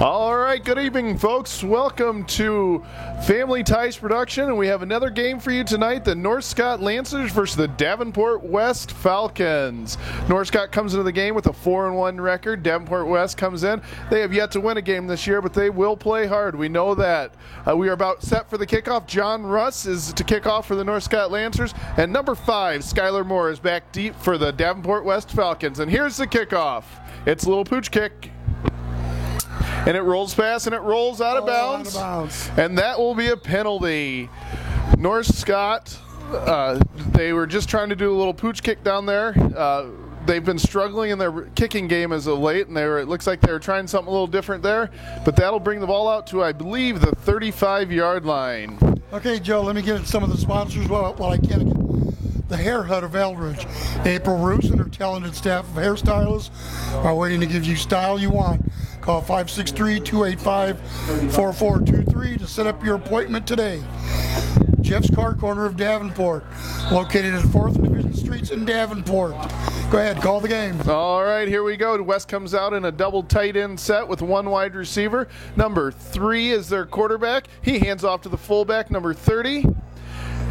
All right, good evening, folks. Welcome to Family Ties Production, and we have another game for you tonight, the North Scott Lancers versus the Davenport West Falcons. North Scott comes into the game with a 4-1 record. Davenport West comes in. They have yet to win a game this year, but they will play hard. We know that. We are about set for the kickoff. John Russ is to kick off for the North Scott Lancers, and number 5, Skylar Moore, is back deep for the Davenport West Falcons. And here's the kickoff. It's a little pooch kick. And it rolls past and it rolls out of bounds. And that will be a penalty. North Scott, they were just trying to do a little pooch kick down there. They've been struggling in their kicking game as of late, and it looks like they were trying something a little different there. But that'll bring the ball out to, I believe, the 35-yard line. Okay, Joe, let me get some of the sponsors while I can. The Hair Hut of Eldridge. April Roos and her talented staff of hairstylists are waiting to give you style you want. Call 563-285-4423 to set up your appointment today. Jeff's Car Corner of Davenport, located at 4th and Division Streets in Davenport. Go ahead, call the game. All right, here we go. West comes out in a double tight end set with one wide receiver. Number 3 is their quarterback. He hands off to the fullback, number 30.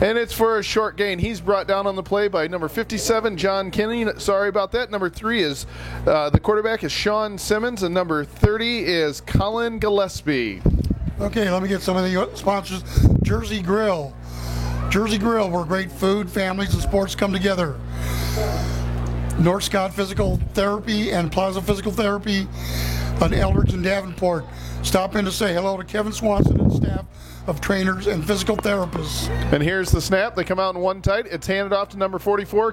And it's for a short gain. He's brought down on the play by number 57, John Kinney. Sorry about that. Number 3 is, the quarterback is Sean Simmons, and number 30 is Colin Gillespie. Okay, let me get some of the sponsors. Jersey Grill. Jersey Grill, where great food, families, and sports come together. North Scott Physical Therapy and Plaza Physical Therapy on Eldridge and Davenport. Stop in to say hello to Kevin Swanson and staff of trainers and physical therapists. And here's the snap. They come out in one tight. It's handed off to number 44,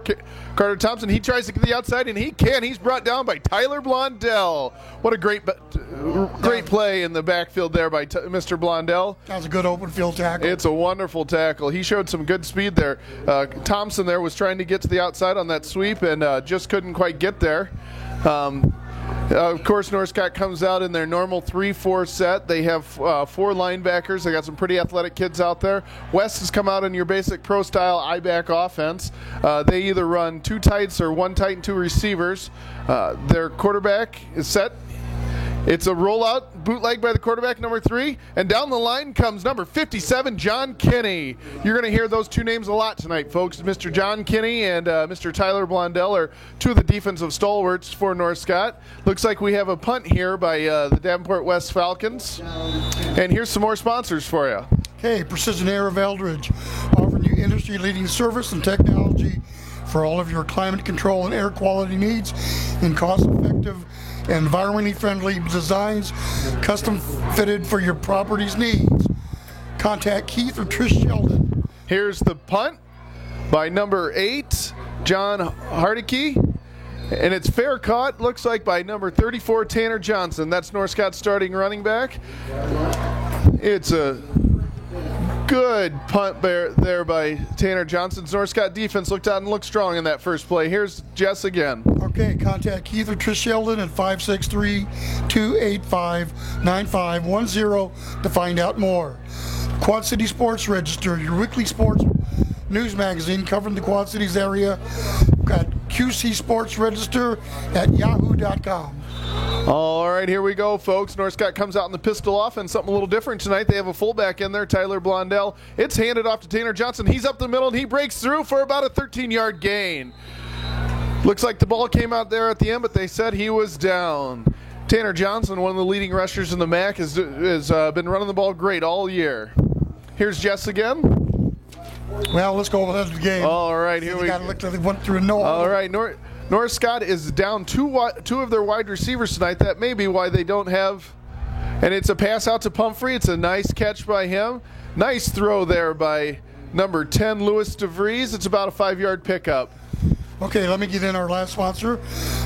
Carter Thompson. He tries to get to the outside, and he can. He's brought down by Tyler Blondell. What a great play in the backfield there by Mr. Blondell. That was a good open field tackle. It's a wonderful tackle. He showed some good speed there. Thompson there was trying to get to the outside on that sweep and just couldn't quite get there. Of course, North Scott comes out in their normal 3-4 set. They have 4 linebackers. They got some pretty athletic kids out there. West has come out in your basic pro-style I-back offense. They either run 2 tights or 1 tight and 2 receivers. Their quarterback is set. It's a rollout, bootleg by the quarterback, number 3. And down the line comes number 57, John Kinney. You're going to hear those 2 names a lot tonight, folks. Mr. John Kinney and Mr. Tyler Blondell are 2 of the defensive stalwarts for North Scott. Looks like we have a punt here by the Davenport West Falcons. And here's some more sponsors for you. Okay, Precision Air of Eldridge, offering you industry-leading service and technology for all of your climate control and air quality needs in cost-effective, environmentally friendly designs, custom fitted for your property's needs. Contact Keith or Trish Sheldon. Here's the punt by number 8, John Hardicke. And it's fair caught, looks like, by number 34, Tanner Johnson. That's North Scott's starting running back. It's a good punt there by Tanner Johnson's North Scott defense looked out and looked strong in that first play. Here's Jess again. Okay, contact Keith or Trish Sheldon at 563-285-9510 to find out more. Quad City Sports Register, your weekly sports news magazine covering the Quad Cities area. Got QC Sports Register at yahoo.com. All right, here we go, folks. North Scott comes out in the pistol offense, something a little different tonight. They have a fullback in there, Tyler Blondell. It's handed off to Tanner Johnson. He's up the middle, and he breaks through for about a 13-yard gain. Looks like the ball came out there at the end, but they said he was down. Tanner Johnson, one of the leading rushers in the MAC, has been running the ball great all year. Here's Jess again. Well, let's go with the game. All right, here we go. They went through a no. All right, North Scott is down 2 of their wide receivers tonight. That may be why they don't have. And it's a pass out to Pumphrey. It's a nice catch by him. Nice throw there by number 10, Louis DeVries. It's about a 5-yard pickup. Okay, let me get in our last sponsor,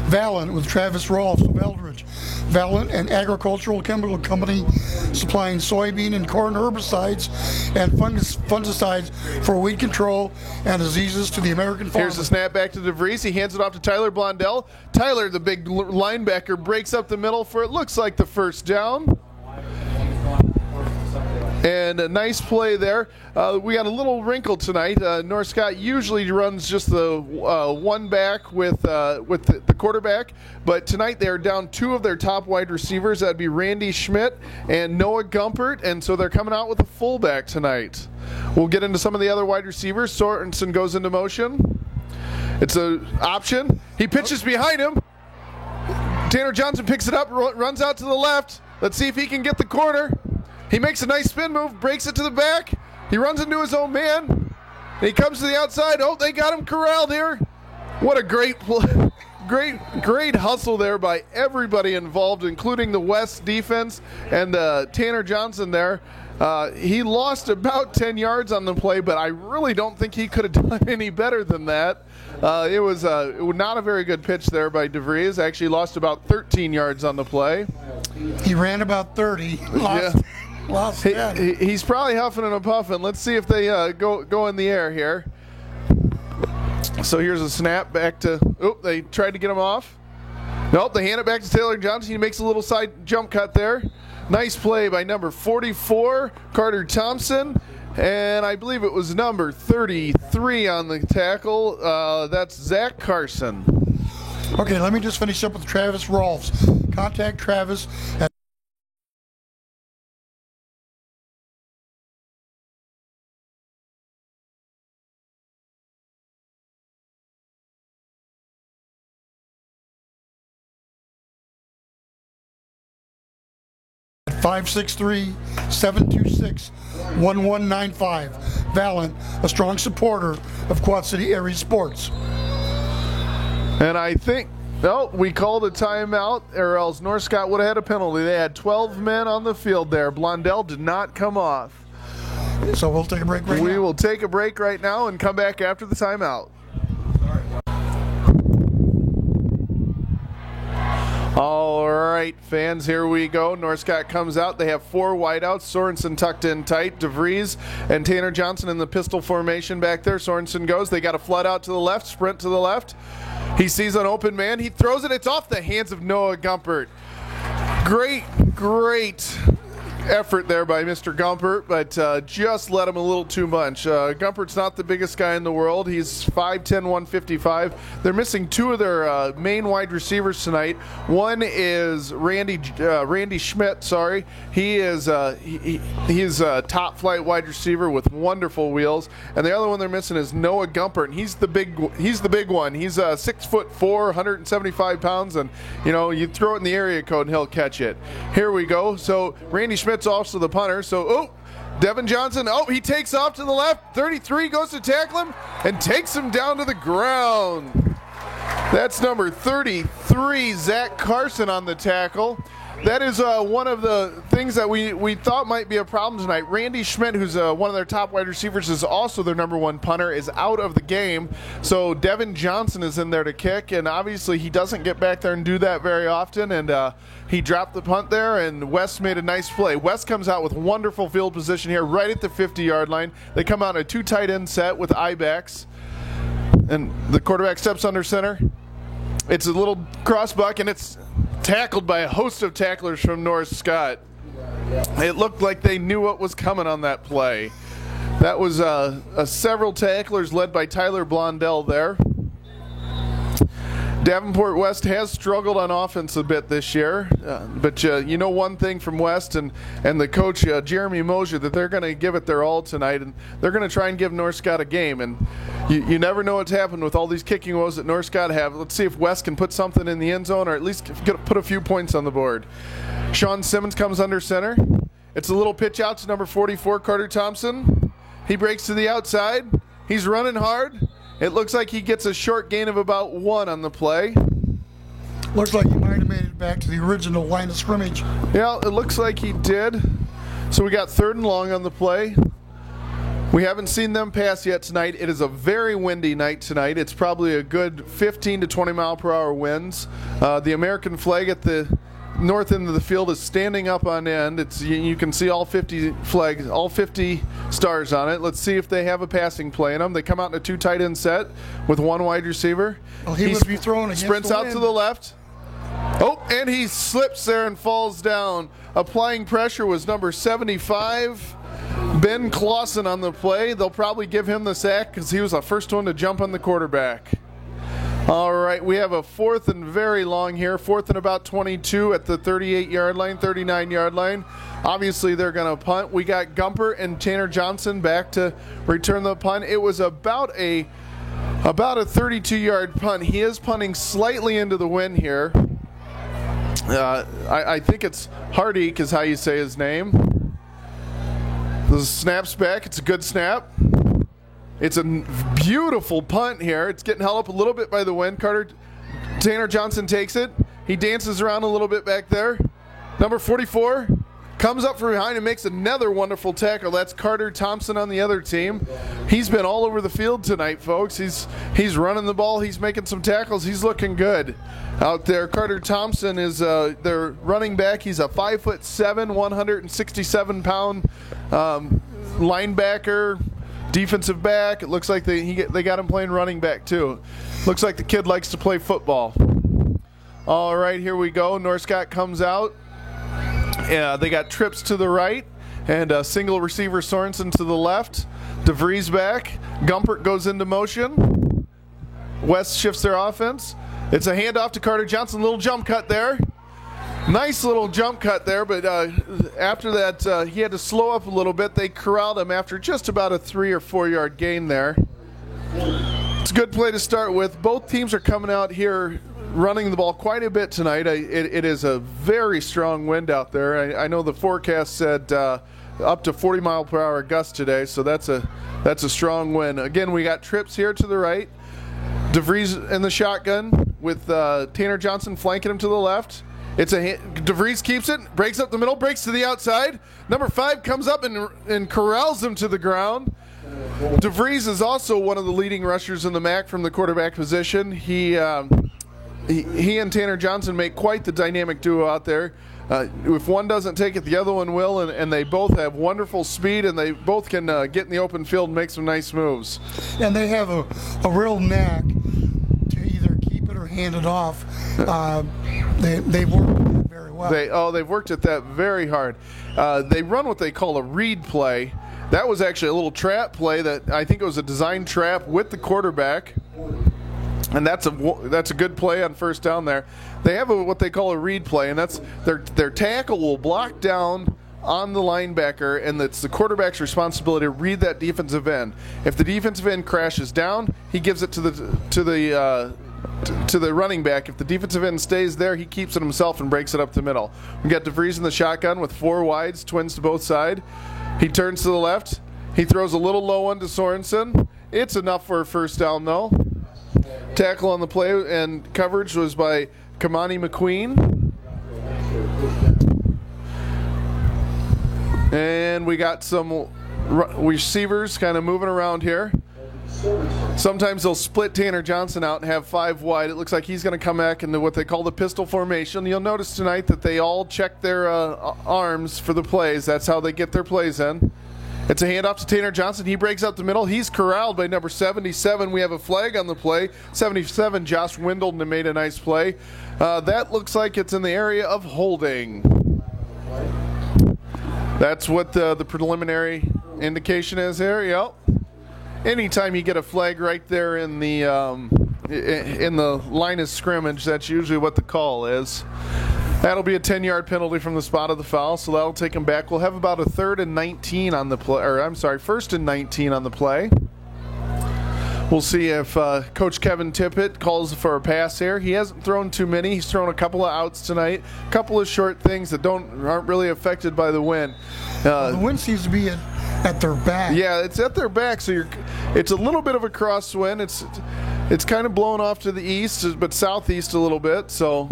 Valent with Travis Rolfs of Eldridge. Valent, an agricultural chemical company supplying soybean and corn herbicides and fungicides for weed control and diseases to the American farmer. Here's the snap back to DeVries. He hands it off to Tyler Blondell. Tyler, the big linebacker, breaks up the middle for it looks like the first down. And a nice play there. We got a little wrinkle tonight. North Scott usually runs just the one back with the quarterback, but tonight they are down two of their top wide receivers. That'd be Randy Schmidt and Noah Gumpert, and so they're coming out with a fullback tonight. We'll get into some of the other wide receivers. Sorensen goes into motion. It's an option. He pitches behind him. Tanner Johnson picks it up, runs out to the left. Let's see if he can get the corner. He makes a nice spin move, breaks it to the back. He runs into his own man. And he comes to the outside. Oh, they got him corralled here. What a great hustle there by everybody involved, including the West defense and Tanner Johnson there. He lost about 10 yards on the play, but I really don't think he could have done any better than that. It was not a very good pitch there by DeVries. Actually lost about 13 yards on the play. He ran about 30. Lost 10. He's probably huffing and puffing. Let's see if they go in the air here. So here's a snap back to. Oop, they tried to get him off. Nope, they hand it back to Taylor Johnson. He makes a little side jump cut there. Nice play by number 44, Carter Thompson. And I believe it was number 33 on the tackle. That's Zach Carson. Okay, let me just finish up with Travis Rolfs. Contact Travis at 563-726-1195. Valent, a strong supporter of Quad City area sports. And I think, we called a timeout, or else North Scott would have had a penalty. They had 12 men on the field there. Blondell did not come off. So we'll take a break right now. We will take a break right now and come back after the timeout. All right, fans, here we go. North Scott comes out. They have four wideouts. Sorensen tucked in tight. DeVries and Tanner Johnson in the pistol formation back there. Sorensen goes. They got a flood out to the left, sprint to the left. He sees an open man. He throws it. It's off the hands of Noah Gumpert. Great effort there by Mr. Gumpert, but just let him a little too much. Gumpert's not the biggest guy in the world. He's 5'10", 155. They're missing two of their main wide receivers tonight. One is Randy Schmidt. Sorry, he is he's a top flight wide receiver with wonderful wheels, and the other one they're missing is Noah Gumpert. And he's the big one. He's 6'4", 175 pounds, and you throw it in the area code and he'll catch it. Here we go. So Randy Schmidt's also the punter. So, Devin Johnson, he takes off to the left. 33 goes to tackle him and takes him down to the ground. That's number 33, Zach Carson, on the tackle. That is one of the things that we thought might be a problem tonight. Randy Schmidt, who's one of their top wide receivers, is also their number one punter, is out of the game. So Devin Johnson is in there to kick, and obviously he doesn't get back there and do that very often, and he dropped the punt there, and West made a nice play. West comes out with wonderful field position here right at the 50-yard line. They come out in a two tight end set with I-backs, and the quarterback steps under center. It's a little cross buck, and it's tackled by a host of tacklers from North Scott. It looked like they knew what was coming on that play. That was several tacklers led by Tyler Blondell there. Davenport West has struggled on offense a bit this year, but one thing from West and the coach, Jeremy Mosier, that they're going to give it their all tonight, and they're going to try and give North Scott a game. And you never know what's happened with all these kicking woes that North Scott have. Let's see if West can put something in the end zone, or at least put a few points on the board. Sean Simmons comes under center. It's a little pitch out to number 44, Carter Thompson. He breaks to the outside. He's running hard. It looks like he gets a short gain of about 1 on the play. Looks like he might have made it back to the original line of scrimmage. Yeah, it looks like he did. So we got 3rd and long on the play. We haven't seen them pass yet tonight. It is a very windy night tonight. It's probably a good 15 to 20 mile per hour winds. The American flag at the north end of the field is standing up on end. You can see all 50 flags, all 50 stars on it. Let's see if they have a passing play in them. They come out in a two tight end set with one wide receiver. Well, he must be throwing against sprints the out wind. to the left. And he slips there and falls down. Applying pressure was number 75, Ben Clausen on the play. They'll probably give him the sack because he was the first one to jump on the quarterback. All right, we have a 4th and very long here. 4th and about 22 at the 38-yard line, 39-yard line. Obviously, they're going to punt. We got Gumper and Tanner Johnson back to return the punt. It was about a 32-yard punt. He is punting slightly into the wind here. I think it's Hardy is how you say his name. The snap's back. It's a good snap. It's a beautiful punt here. It's getting held up a little bit by the wind. Tanner Johnson takes it. He dances around a little bit back there. Number 44 comes up from behind and makes another wonderful tackle. That's Carter Thompson on the other team. He's been all over the field tonight, folks. He's running the ball. He's making some tackles. He's looking good out there. Carter Thompson is their running back. He's a 5'7", 167-pound linebacker. Defensive back. It looks like they got him playing running back too. Looks like the kid likes to play football. All right, here we go. Northcott comes out. They got trips to the right and a single receiver Sorensen to the left. DeVries back. Gumpert goes into motion. West shifts their offense. It's a handoff to Carter Johnson. Little jump cut there. Nice little jump cut there, but after that, he had to slow up a little bit. They corralled him after just about a 3 or 4 yard gain there. It's a good play to start with. Both teams are coming out here running the ball quite a bit tonight. It is a very strong wind out there. I know the forecast said up to 40-mile-per-hour gust today, so that's a strong wind. Again, we got trips here to the right. DeVries in the shotgun with Tanner Johnson flanking him to the left. DeVries keeps it, breaks up the middle, breaks to the outside. Number 5 comes up and corrals him to the ground. DeVries is also one of the leading rushers in the MAC from the quarterback position. He and Tanner Johnson make quite the dynamic duo out there. If one doesn't take it, the other one will, and they both have wonderful speed, and they both can get in the open field and make some nice moves. And they have a real knack to either keep it or hand it off. They've worked very well. They've worked at that very hard. They run what they call a read play. That was actually a little trap play that I think it was a design trap with the quarterback. And that's a good play on first down there. They have what they call a read play, and that's their tackle will block down on the linebacker, and it's the quarterback's responsibility to read that defensive end. If the defensive end crashes down, he gives it to the running back. If the defensive end stays there, he keeps it himself and breaks it up the middle. We got DeVries in the shotgun with 4 wides, twins to both sides. He turns to the left. He throws a little low one to Sorensen. It's enough for a first down, though. Tackle on the play and coverage was by Kamani McQueen. And we got some receivers kind of moving around here. Sometimes they'll split Tanner Johnson out and have 5 wide. It looks like he's going to come back into what they call the pistol formation. You'll notice tonight that they all check their arms for the plays. That's how they get their plays in. It's a handoff to Tanner Johnson. He breaks out the middle. He's corralled by number 77. We have a flag on the play. 77, Josh Windleton made a nice play. That looks like it's in the area of holding. That's what the preliminary indication is here. Yep. Anytime you get a flag right there in the line of scrimmage, that's usually what the call is. That'll be a 10-yard penalty from the spot of the foul, so that'll take him back. We'll have about a 3rd and 19 on the play, or I'm sorry, 1st and 19 on the play. We'll see if Coach Kevin Tippett calls for a pass here. He hasn't thrown too many. He's thrown a couple of outs tonight, a couple of short things that aren't really affected by the wind. The wind seems to be at their back. Yeah, it's at their back, so it's a little bit of a crosswind. It's kind of blowing off to the east, but southeast a little bit, so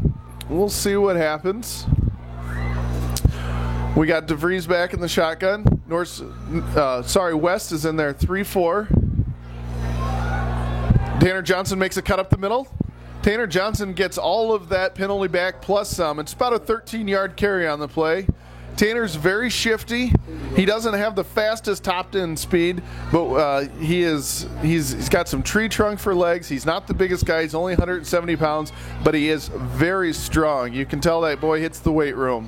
we'll see what happens. We got DeVries back in the shotgun. West is in there 3-4. Tanner Johnson makes a cut up the middle. Tanner Johnson gets all of that penalty back plus some. It's about a 13-yard carry on the play. Tanner's very shifty. He doesn't have the fastest top-end speed, but he's got some tree trunk for legs. He's not the biggest guy. He's only 170 pounds, but he is very strong. You can tell that boy hits the weight room.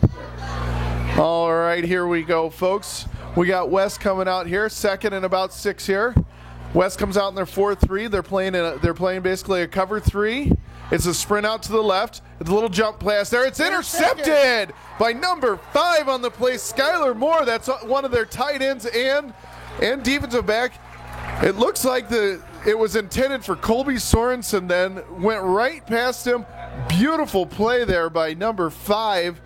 All right, here we go, folks. We got West coming out here, second and about 6 here. West comes out in their 4-3. They're playing basically a cover 3. It's a sprint out to the left. It's a little jump pass there. It's intercepted by number 5 on the play, Skylar Moore. That's one of their tight ends and defensive back. It looks like it was intended for Colby Sorensen, then went right past him. Beautiful play there by number 5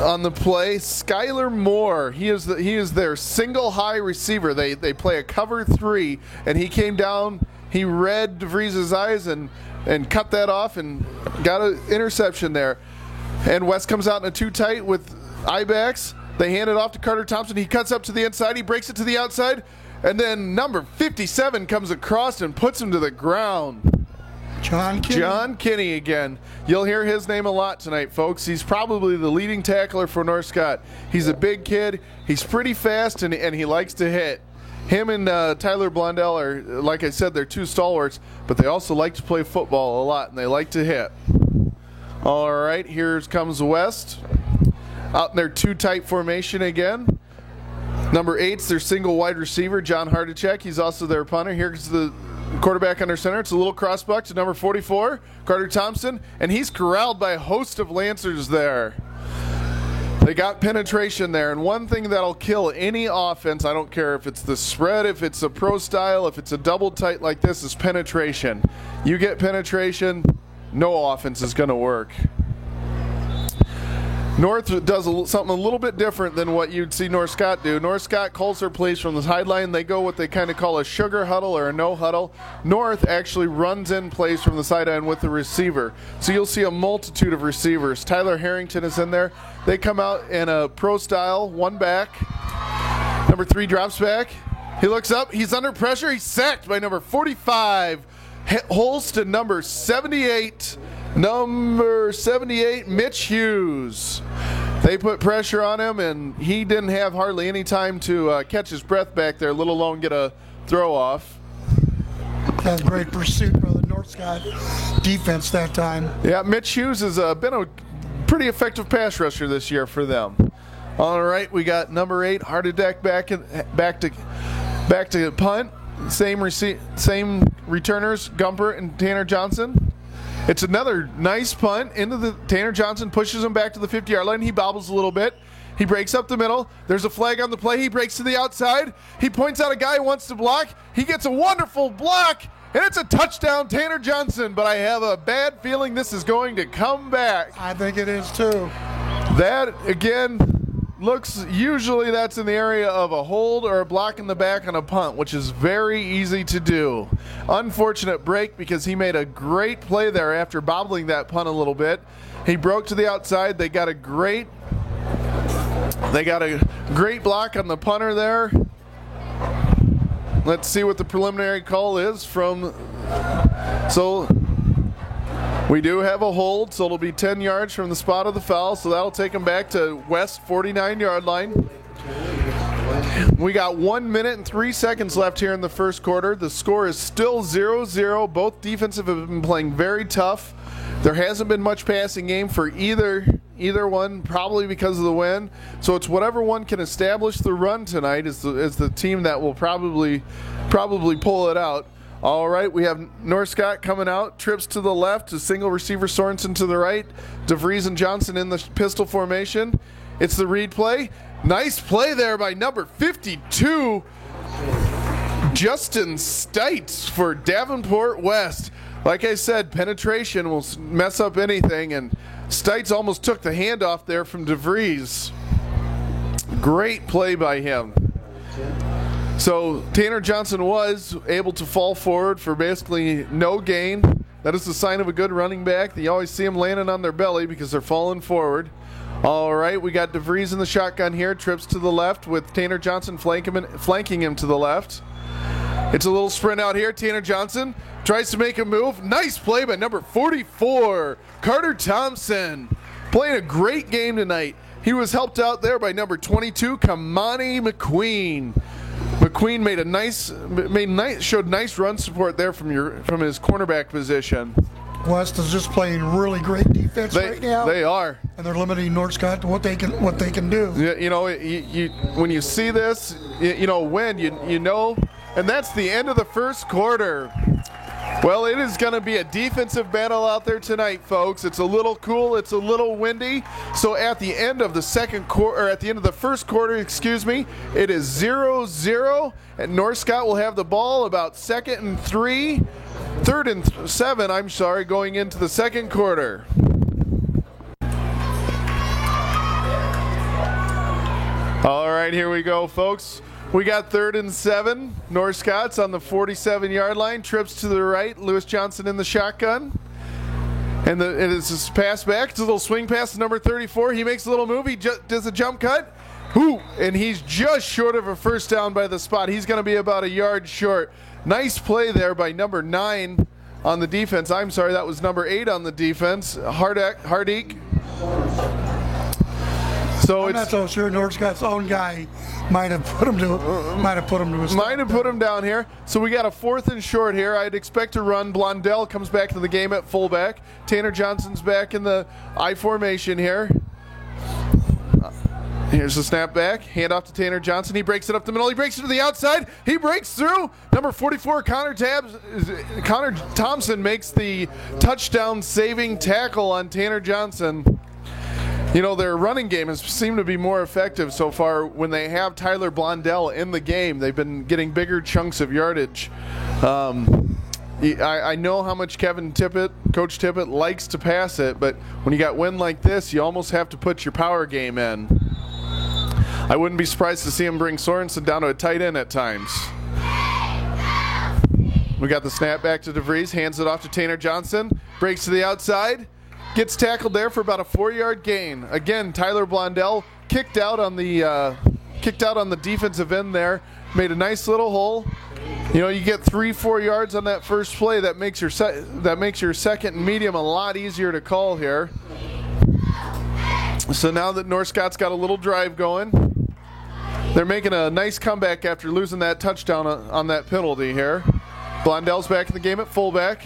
on the play, Skylar Moore. He is their single high receiver. They play a cover 3, and he came down. He read DeVries' eyes and cut that off and got an interception there. And West comes out in a 2 tight with I-backs. They hand it off to Carter Thompson. He cuts up to the inside. He breaks it to the outside. And then number 57 comes across and puts him to the ground. John Kinney again. You'll hear his name a lot tonight, folks. He's probably the leading tackler for North Scott. He's a big kid. He's pretty fast, and he likes to hit. Him and Tyler Blondell are, like I said, they're 2 stalwarts, but they also like to play football a lot, and they like to hit. All right, here comes West. Out in their 2 tight formation again. Number 8's their single wide receiver, John Hardachek. He's also their punter. Here's the quarterback under center. It's a little crossbuck to number 44, Carter Thompson, and he's corralled by a host of Lancers there. They got penetration there, and one thing that'll kill any offense, I don't care if it's the spread, if it's a pro style, if it's a double tight like this, is penetration. You get penetration, no offense is going to work. North does something a little bit different than what you'd see North Scott do. North Scott calls their plays from the sideline. They go what they kind of call a sugar huddle or a no huddle. North actually runs in plays from the sideline with the receiver. So you'll see a multitude of receivers. Tyler Harrington is in there. They come out in a pro style, 1 back. Number 3 drops back. He looks up. He's under pressure. He's sacked by number 45. Holston, number 78. Number 78, Mitch Hughes. They put pressure on him, and he didn't have hardly any time to catch his breath back there, let alone get a throw off. That's great pursuit by the North Scott defense that time. Yeah, Mitch Hughes has been a pretty effective pass rusher this year for them. All right, we got number 8, Hardachek back to punt. Same returners, Gumper and Tanner Johnson. It's another nice punt into the Tanner Johnson, pushes him back to the 50-yard line. He bobbles a little bit. He breaks up the middle. There's a flag on the play. He breaks to the outside. He points out a guy who wants to block. He gets a wonderful block, and it's a touchdown, Tanner Johnson. But I have a bad feeling this is going to come back. I think it is too. That, again, usually that's in the area of a hold or a block in the back on a punt, which is very easy to do. Unfortunate break because he made a great play there after bobbling that punt a little bit. He broke to the outside. They got a great block on the punter there. Let's see what the preliminary call is from. So we do have a hold, so it'll be 10 yards from the spot of the foul, so that'll take him back to West 49-yard line. We got 1 minute and 3 seconds left here in the first quarter. The score is still 0-0. Both defensive have been playing very tough. There hasn't been much passing game for either one, probably because of the wind. So it's whatever one can establish the run tonight is the team that will probably pull it out. All right, we have North Scott coming out, trips to the left, a single receiver Sorensen to the right, DeVries and Johnson in the pistol formation. It's the read play. Nice play there by number 52, Justin Stites for Davenport West. Like I said, penetration will mess up anything, and Stites almost took the handoff there from DeVries. Great play by him. So Tanner Johnson was able to fall forward for basically no gain. That is the sign of a good running back. You always see them landing on their belly because they're falling forward. All right, we got DeVries in the shotgun here. Trips to the left with Tanner Johnson flanking him to the left. It's a little sprint out here. Tanner Johnson tries to make a move. Nice play by number 44, Carter Thompson. Playing a great game tonight. He was helped out there by number 22, Kamani McQueen. McQueen showed nice run support there from his cornerback position. West is just playing really great defense. defense right now. They are. And they're limiting North Scott to what they can do. You know, when you see this, you know, and that's the end of the first quarter. Well, it is going to be a defensive battle out there tonight, folks. It's a little cool. It's a little windy. So at the end of the first quarter, excuse me, it is 0-0, and North Scott will have the ball about third and 7, going into the second quarter. All right, here we go, folks. We got 3rd and 7. North Scott's on the 47-yard line. Trips to the right. Lewis Johnson in the shotgun. And it is his pass back. It's a little swing pass to number 34. He makes a little move. He does a jump cut. And he's just short of a first down by the spot. He's going to be about a yard short. Nice play there by number 9 on the defense. I'm sorry, that was number 8 on the defense. Hardik. So I'm not so sure North Scott's own guy might have put him down here. So we got a 4th and short here. I'd expect to run. Blondell comes back to the game at fullback. Tanner Johnson's back in the I formation here. Here's the snap back. Hand off to Tanner Johnson. He breaks it up the middle. He breaks it to the outside. He breaks through. Number 44, Connor Thompson makes the touchdown saving tackle on Tanner Johnson. You know, their running game has seemed to be more effective so far when they have Tyler Blondell in the game. They've been getting bigger chunks of yardage. I know how much Coach Tippett likes to pass it, but when you got wind like this, you almost have to put your power game in. I wouldn't be surprised to see him bring Sorensen down to a tight end at times. We got the snap back to DeVries, hands it off to Tanner Johnson, breaks to the outside. Gets tackled there for about a 4-yard gain. Again, Tyler Blondell kicked out on the defensive end there, made a nice little hole. You know, you get 3-4 yards on that first play. That makes your second and medium a lot easier to call here. So now that North Scott's got a little drive going, they're making a nice comeback after losing that touchdown on that penalty here. Blondell's back in the game at fullback.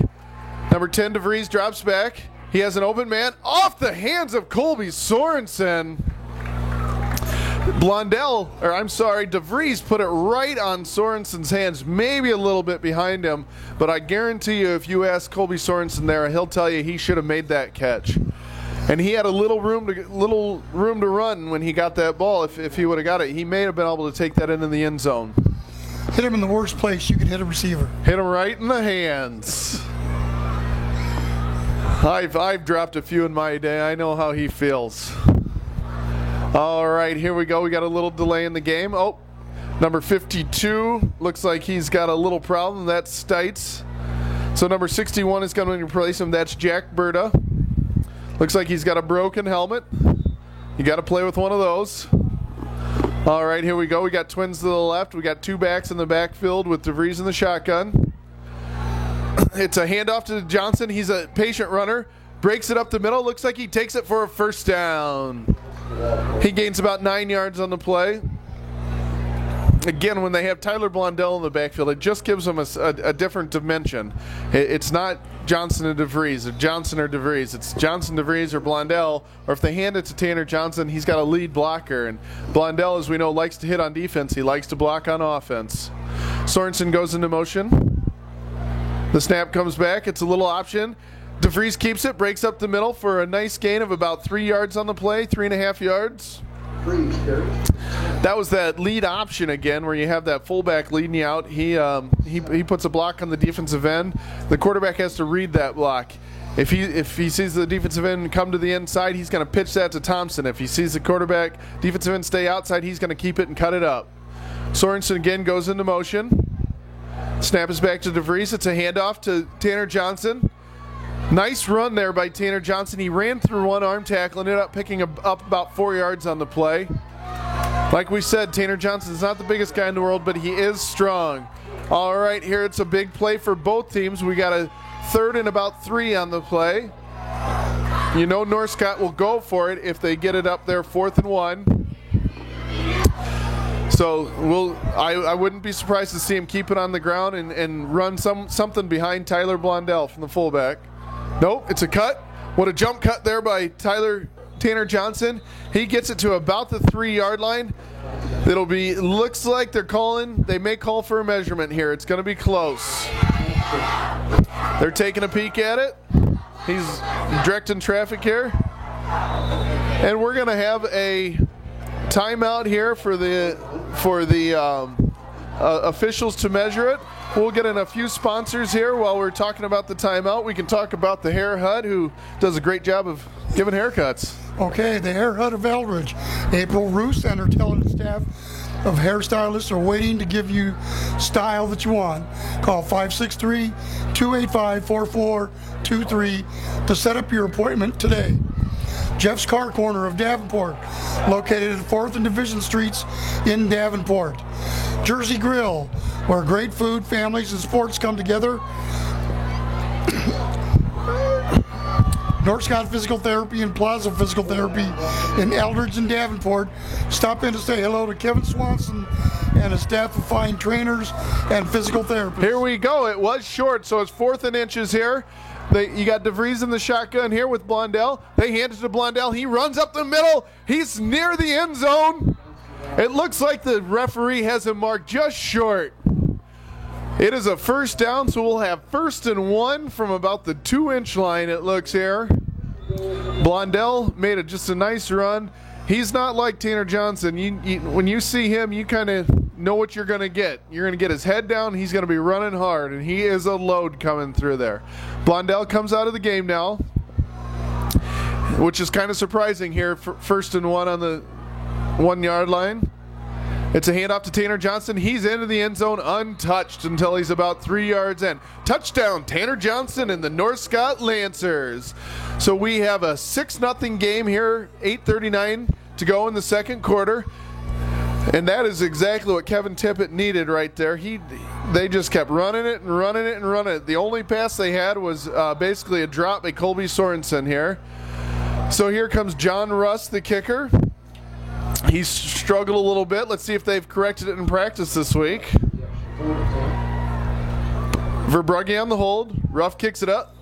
Number 10, DeVries drops back. He has an open man off the hands of Colby Sorensen. DeVries put it right on Sorensen's hands, maybe a little bit behind him, but I guarantee you if you ask Colby Sorensen there, he'll tell you he should have made that catch. And he had a little room to run when he got that ball. If he would have got it, he may have been able to take that into the end zone. Hit him in the worst place you can hit a receiver. Hit him right in the hands. I've dropped a few in my day. I know how he feels. All right, here we go. We got a little delay in the game. Oh, number 52 looks like he's got a little problem. That's Stites. So number 61 is going to replace him. That's Jack Berta. Looks like he's got a broken helmet. You got to play with one of those. All right, here we go. We got twins to the left. We got 2 backs in the backfield with DeVries in the shotgun. It's a handoff to Johnson. He's a patient runner. Breaks it up the middle. Looks like he takes it for a first down. He gains about 9 yards on the play. Again, when they have Tyler Blondell in the backfield, it just gives them a different dimension. It's not Johnson and DeVries, or Johnson or DeVries. It's Johnson, DeVries, or Blondell. Or if they hand it to Tanner Johnson, he's got a lead blocker. And Blondell, as we know, likes to hit on defense. He likes to block on offense. Sorensen goes into motion. The snap comes back. It's a little option. DeVries keeps it, breaks up the middle for a nice gain of about 3 yards on the play, 3.5 yards. That was that lead option again, where you have that fullback leading you out. He puts a block on the defensive end. The quarterback has to read that block. If he sees the defensive end come to the inside, he's going to pitch that to Thompson. If he sees the defensive end stay outside, he's going to keep it and cut it up. Sorensen again goes into motion. Snap is back to DeVries. It's a handoff to Tanner Johnson. Nice run there by Tanner Johnson. He ran through one arm tackle and ended up picking up about 4 yards on the play. Like we said, Tanner Johnson is not the biggest guy in the world, but he is strong. All right, here it's a big play for both teams. We got a 3rd and about 3 on the play. You know North Scott will go for it if they get it up there 4th and 1. So I wouldn't be surprised to see him keep it on the ground and run something behind Tyler Blondell from the fullback. Nope, it's a cut. What a jump cut there by Tanner Johnson. He gets it to about the 3-yard line. Looks like they may call for a measurement here. It's going to be close. They're taking a peek at it. He's directing traffic here. And we're going to have a timeout here for the officials to measure it. We'll get in a few sponsors here while we're talking about the timeout. We can talk about the Hair Hut, who does a great job of giving haircuts. Okay, the Hair Hut of Eldridge. April Roos and her talented staff of hairstylists are waiting to give you style that you want. Call 563-285-4423 to set up your appointment today. Jeff's Car Corner of Davenport, located at 4th and Division Streets in Davenport. Jersey Grill, where great food, families, and sports come together. North Scott Physical Therapy and Plaza Physical Therapy in Eldridge and Davenport. Stop in to say hello to Kevin Swanson and his staff of fine trainers and physical therapists. Here we go. It was short, so it's 4th and inches here. You got DeVries in the shotgun here with Blondell. They hand it to Blondell. He runs up the middle. He's near the end zone. It looks like the referee has him marked just short. It is a first down, so we'll have 1st and 1 from about the 2-inch line, it looks here. Blondell made just a nice run. He's not like Tanner Johnson. When you see him, you kind of know what you're going to get. You're going to get his head down. He's going to be running hard, and he is a load coming through there. Blondell comes out of the game now, which is kind of surprising here. 1st and 1 on the 1-yard line. It's a handoff to Tanner Johnson. He's into the end zone untouched until he's about 3 yards in. Touchdown, Tanner Johnson and the North Scott Lancers. So we have a 6-0 game here, 8:39 to go in the second quarter. And that is exactly what Kevin Tippett needed right there. They just kept running it and running it and running it. The only pass they had was basically a drop by Colby Sorensen here. So here comes John Russ, the kicker. He's struggled a little bit. Let's see if they've corrected it in practice this week. Verbrugge on the hold. Russ kicks it up.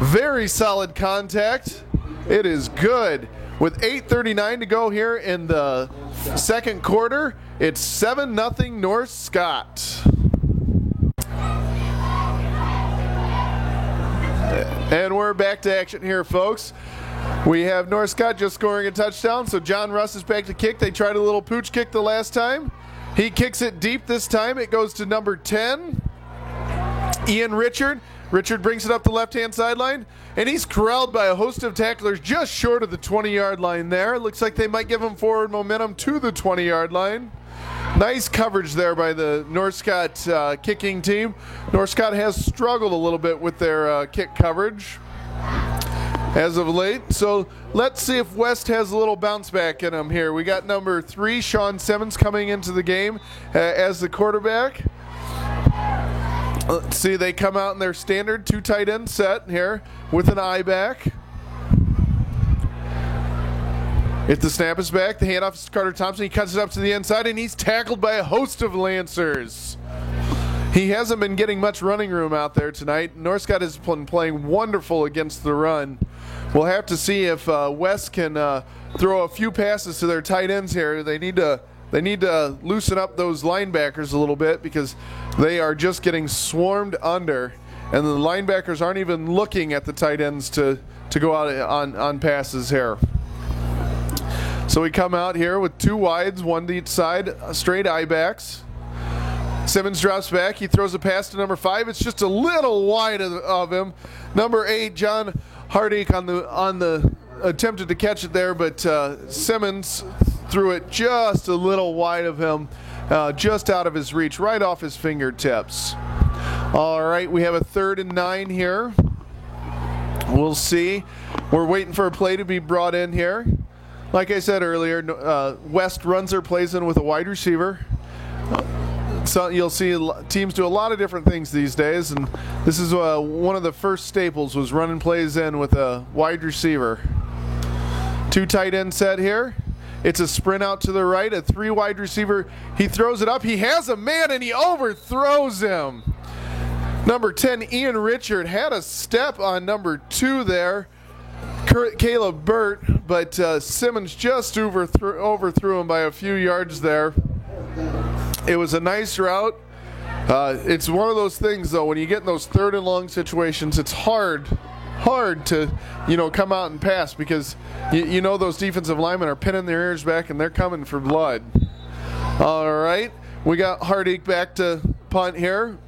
Very solid contact. It is good. With 8:39 to go here in the second quarter, it's 7-0 North Scott. And we're back to action here, folks. We have North Scott just scoring a touchdown, so John Russ is back to kick. They tried a little pooch kick the last time. He kicks it deep this time. It goes to number 10, Ian Richard. Richard brings it up the left-hand sideline, and he's corralled by a host of tacklers just short of the 20-yard line there. Looks like they might give him forward momentum to the 20-yard line. Nice coverage there by the North Scott kicking team. North Scott has struggled a little bit with their kick coverage as of late. So let's see if West has a little bounce back in them here. We got number 3, Sean Simmons, coming into the game as the quarterback. Let's see, they come out in their standard 2 tight end set here with an eye back. If the snap is back, the handoff is Carter Thompson. He cuts it up to the inside, and he's tackled by a host of Lancers. He hasn't been getting much running room out there tonight. North Scott has been playing wonderful against the run. We'll have to see if West can throw a few passes to their tight ends here. They need to loosen up those linebackers a little bit because they are just getting swarmed under, and the linebackers aren't even looking at the tight ends to go out on passes here. So we come out here with 2 wides, 1 to each side, straight eye backs. Simmons drops back. He throws a pass to number 5. It's just a little wide of him. Number 8, John Hardick on the attempted to catch it there, but Simmons threw it just a little wide of him, just out of his reach, right off his fingertips. All right, we have a 3rd and 9 here. We'll see. We're waiting for a play to be brought in here. Like I said earlier, West runs their plays in with a wide receiver. So you'll see teams do a lot of different things these days, and this is one of the first staples was running plays in with a wide receiver. 2 tight end set here. It's a sprint out to the right, a 3 wide receiver. He throws it up. He has a man, and he overthrows him. Number 10, Ian Richard, had a step on number 2 there. Caleb Burt, but Simmons just overthrew him by a few yards there. It was a nice route. It's one of those things, though, when you get in those 3rd and long situations, it's hard to, come out and pass because you know those defensive linemen are pinning their ears back and they're coming for blood. All right, we got Hardeek back to punt here.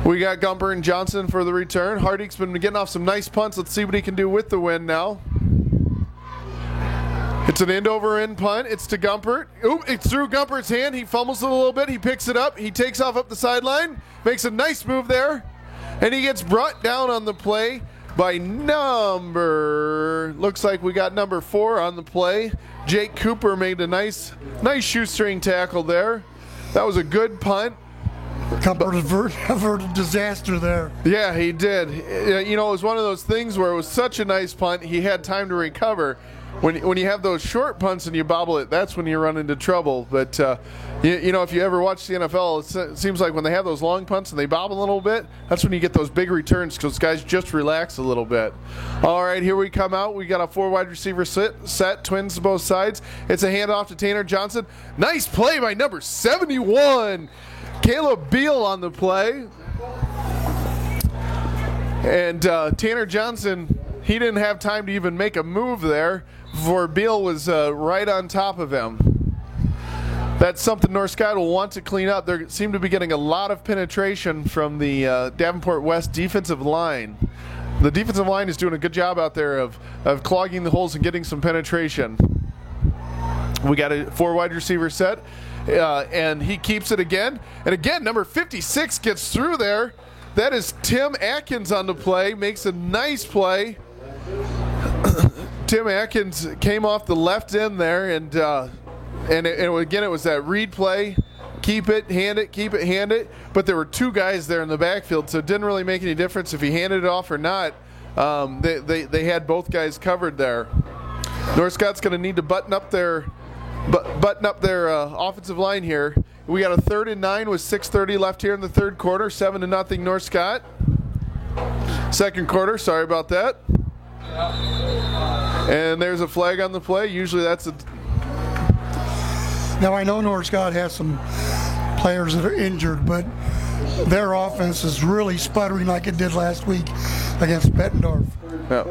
We got Gumper and Johnson for the return. Hardeek's been getting off some nice punts. Let's see what he can do with the win now. It's an end-over-end punt. It's to Gumpert. Oop, it's through Gumpert's hand. He fumbles it a little bit. He picks it up. He takes off up the sideline. Makes a nice move there. And he gets brought down on the play by looks like we got number 4 on the play. Jake Cooper made a nice shoestring tackle there. That was a good punt. Comfort averted disaster there. Yeah, he did. It was one of those things where it was such a nice punt, he had time to recover. When you have those short punts and you bobble it, that's when you run into trouble. But, if you ever watch the NFL, it seems like when they have those long punts and they bobble a little bit, that's when you get those big returns because guys just relax a little bit. All right, here we come out. We got a 4 wide receiver set, twins to both sides. It's a handoff to Tanner Johnson. Nice play by number 71. Caleb Beal on the play. And Tanner Johnson, he didn't have time to even make a move there before Beal was right on top of him. That's something North Scott will want to clean up. They seem to be getting a lot of penetration from the Davenport West defensive line. The defensive line is doing a good job out there of clogging the holes and getting some penetration. We got a 4 wide receiver set. And he keeps it again. And again, number 56 gets through there. That is Tim Atkins on the play. Makes a nice play. Tim Atkins came off the left end there. And again, it was that read play. Keep it, hand it. But there were 2 guys there in the backfield, so it didn't really make any difference if he handed it off or not. They had both guys covered there. North Scott's going to need to button up their offensive line here. We got a 3rd and 9 with 6:30 left here in the 3rd quarter. 7-0 North Scott. 2nd quarter, sorry about that. And there's a flag on the play. Usually that's a... Now I know North Scott has some players that are injured, but their offense is really sputtering like it did last week against Bettendorf. Yeah.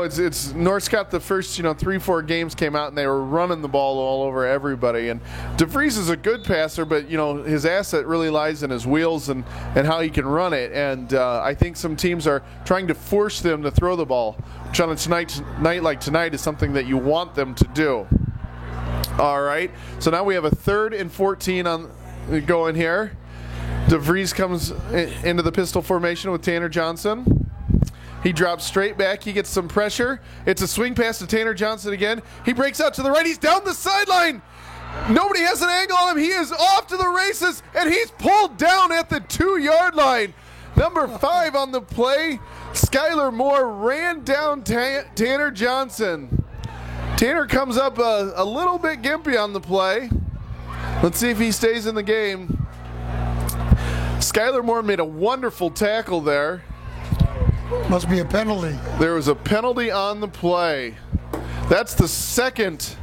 It's North Scott, the first 3-4 games came out and they were running the ball all over everybody. And DeVries is a good passer, but his asset really lies in his wheels and how he can run it. And I think some teams are trying to force them to throw the ball, which on a night like tonight is something that you want them to do. All right. So now we have a 3rd and 14 going here. DeVries comes into the pistol formation with Tanner Johnson. He drops straight back. He gets some pressure. It's a swing pass to Tanner Johnson again. He breaks out to the right. He's down the sideline. Nobody has an angle on him. He is off to the races, and he's pulled down at the 2-yard line. Number 5 on the play, Skylar Moore ran down Tanner Johnson. Tanner comes up a little bit gimpy on the play. Let's see if he stays in the game. Skylar Moore made a wonderful tackle there. Must be a penalty. There was a penalty on the play. That's the 2nd.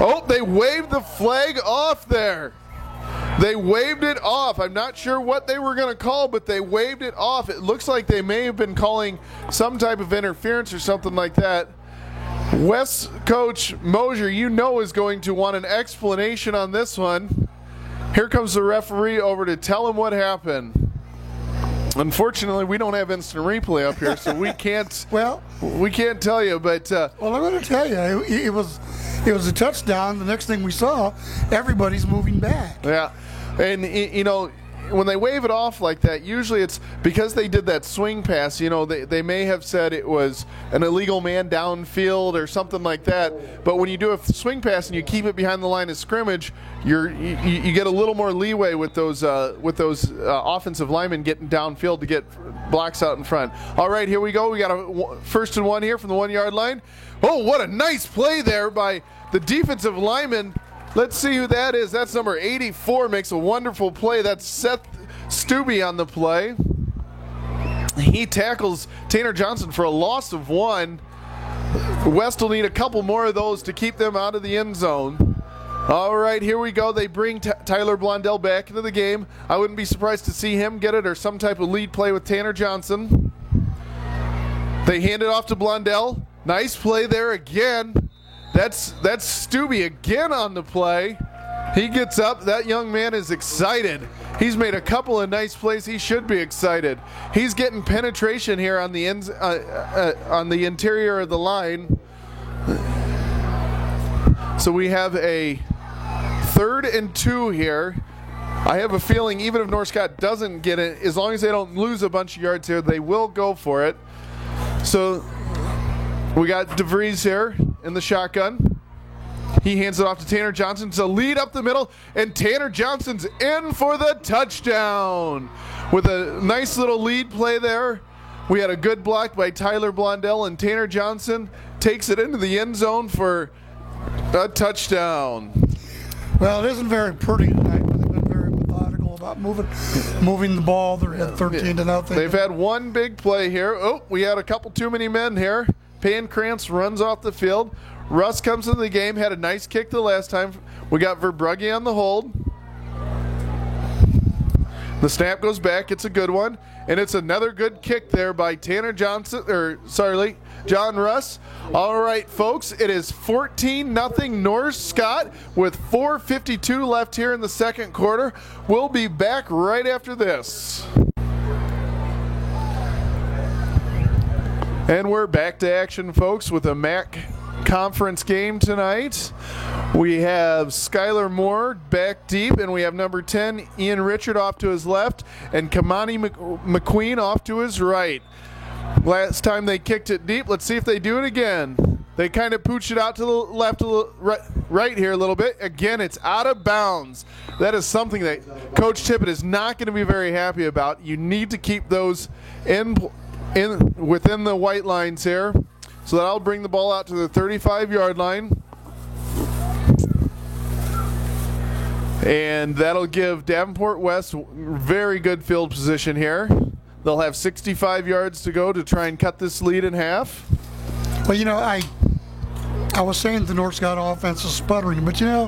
Oh, they waved the flag off there. They waved it off. I'm not sure what they were going to call, but they waved it off. It looks like they may have been calling some type of interference or something like that. West coach Mosier, is going to want an explanation on this one. Here comes the referee over to tell him what happened. Unfortunately, we don't have instant replay up here, so we can't. We can't tell you. But I'm going to tell you, it was a touchdown. The next thing we saw, everybody's moving back. Yeah, and when they wave it off like that, usually it's because they did that swing pass. They may have said it was an illegal man downfield or something like that. But when you do a swing pass and you keep it behind the line of scrimmage, you get a little more leeway with those offensive linemen getting downfield to get blocks out in front. All right, here we go. We got a 1st and 1 here from the 1-yard line. Oh, what a nice play there by the defensive lineman. Let's see who that is. That's number 84, makes a wonderful play. That's Seth Stubbe on the play. He tackles Tanner Johnson for a loss of 1. West will need a couple more of those to keep them out of the end zone. All right, here we go. They bring Tyler Blondell back into the game. I wouldn't be surprised to see him get it or some type of lead play with Tanner Johnson. They hand it off to Blondell. Nice play there again. That's Stubbe again on the play. He gets up. That young man is excited. He's made a couple of nice plays. He should be excited. He's getting penetration here on the on the interior of the line. So we have a 3rd and 2 here. I have a feeling even if North Scott doesn't get it, as long as they don't lose a bunch of yards here, they will go for it. So we got DeVries here in the shotgun. He hands it off to Tanner Johnson to lead up the middle, and Tanner Johnson's in for the touchdown. With a nice little lead play there. We had a good block by Tyler Blondell, and Tanner Johnson takes it into the end zone for a touchdown. Well, it isn't very pretty tonight, but they've been very methodical about moving the ball. They're at 13-0. They've had one big play here. Oh, we had a couple too many men here. Pancrantz runs off the field. Russ comes into the game, had a nice kick the last time. We got Verbrugge on the hold. The snap goes back. It's a good one. And it's another good kick there by John Russ. All right, folks, it is 14-0 North Scott with 4:52 left here in the second quarter. We'll be back right after this. And we're back to action, folks, with a MAC conference game tonight. We have Skylar Moore back deep, and we have number 10, Ian Richard, off to his left, and Kamani McQueen off to his right. Last time they kicked it deep. Let's see if they do it again. They kind of pooched it out to the left, right here a little bit. Again, it's out of bounds. That is something that Coach Tippett is not going to be very happy about. You need to keep those within the white lines here. So that'll bring the ball out to the 35-yard line. And that'll give Davenport West very good field position here. They'll have 65 yards to go to try and cut this lead in half. Well, I was saying the North Scott offense is sputtering, but I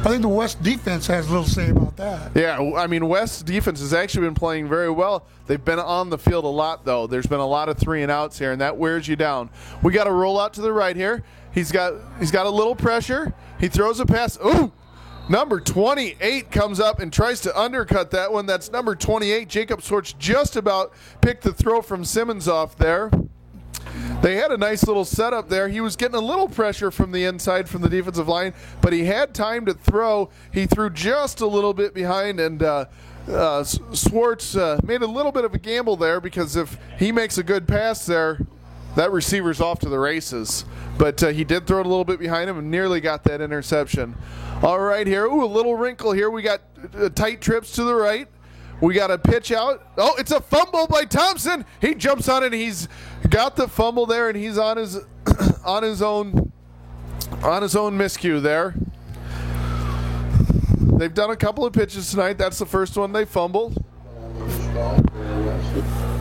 think the West defense has a little to say about that. Yeah, I mean, West's defense has actually been playing very well. They've been on the field a lot, though. There's been a lot of 3-and-outs here, and that wears you down. We got a roll out to the right here. He's got a little pressure. He throws a pass. Ooh! Number 28 comes up and tries to undercut that one. That's number 28. Jacob Swartz just about picked the throw from Simmons off there. They had a nice little setup there. He was getting a little pressure from the inside from the defensive line, but he had time to throw. He threw just a little bit behind, and Swartz made a little bit of a gamble there, because if he makes a good pass there, that receiver's off to the races. But he did throw it a little bit behind him and nearly got that interception. All right here. Ooh, a little wrinkle here. We got tight trips to the right. We got a pitch out. Oh, it's a fumble by Thompson. He jumps on it, and he's got the fumble there, and he's on his own miscue there. They've done a couple of pitches tonight. That's the first one they fumbled.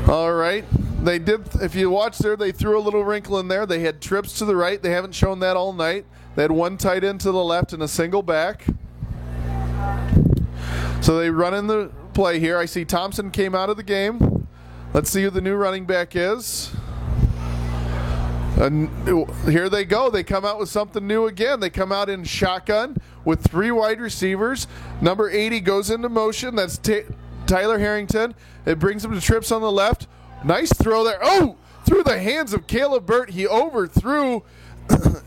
All right. They did, if you watch there, they threw a little wrinkle in there. They had trips to the right. They haven't shown that all night. They had one tight end to the left and a single back. So they run in the play here. I see Thompson came out of the game. Let's see who the new running back is. And here they go. They come out with something new again. They come out in shotgun with 3 wide receivers. Number 80 goes into motion. That's Tyler Harrington. It brings him to trips on the left. Nice throw there. Oh, through the hands of Caleb Burt. He overthrew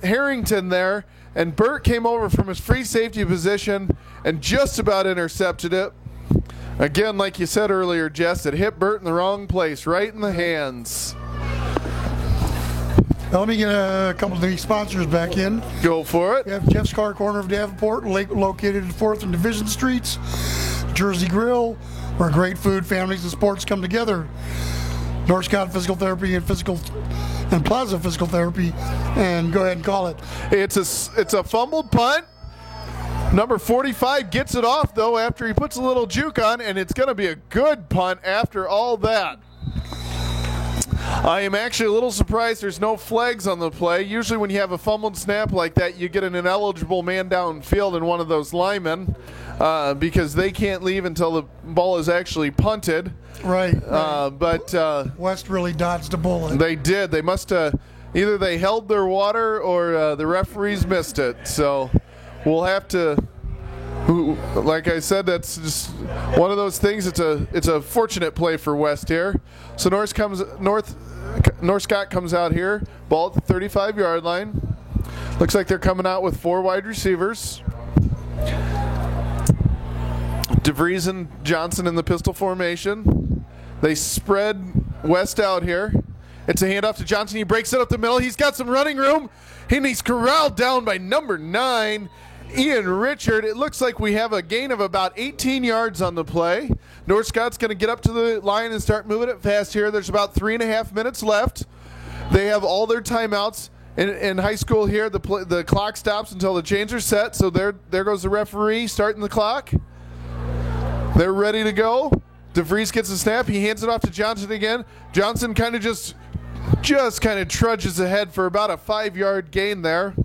Harrington there, and Burt came over from his free safety position and just about intercepted it. Again, like you said earlier, Jess, it hit Burt in the wrong place, right in the hands. Now, let me get a couple of the sponsors back in. Go for it. We have Jeff's Car Corner of Davenport, located at 4th and Division Streets. Jersey Grill, where great food, families, and sports come together. North Scott Physical Therapy and Plaza Physical Therapy, and go ahead and call it. It's a fumbled punt. Number 45 gets it off, though, after he puts a little juke on, and it's going to be a good punt after all that. I am actually a little surprised there's no flags on the play. Usually when you have a fumbled snap like that, you get an ineligible man downfield in one of those linemen because they can't leave until the ball is actually punted. Right. But West really dodged a bullet. They did. They must either they held their water or the referees missed it. So we'll have to. Like I said, that's just one of those things. It's a fortunate play for West here. So North Scott comes out here, ball at the 35-yard line. Looks like they're coming out with 4 wide receivers. DeVries and Johnson in the pistol formation. They spread West out here. It's a handoff to Johnson. He breaks it up the middle. He's got some running room, and he's corralled down by number 9. Ian Richard. It looks like we have a gain of about 18 yards on the play. North Scott's going to get up to the line and start moving it fast here. There's about 3.5 minutes left. They have all their timeouts in high school here. The clock stops until the chains are set. So there goes the referee starting the clock. They're ready to go. DeVries gets a snap. He hands it off to Johnson again. Johnson kind of just kind of trudges ahead for about a 5-yard gain there.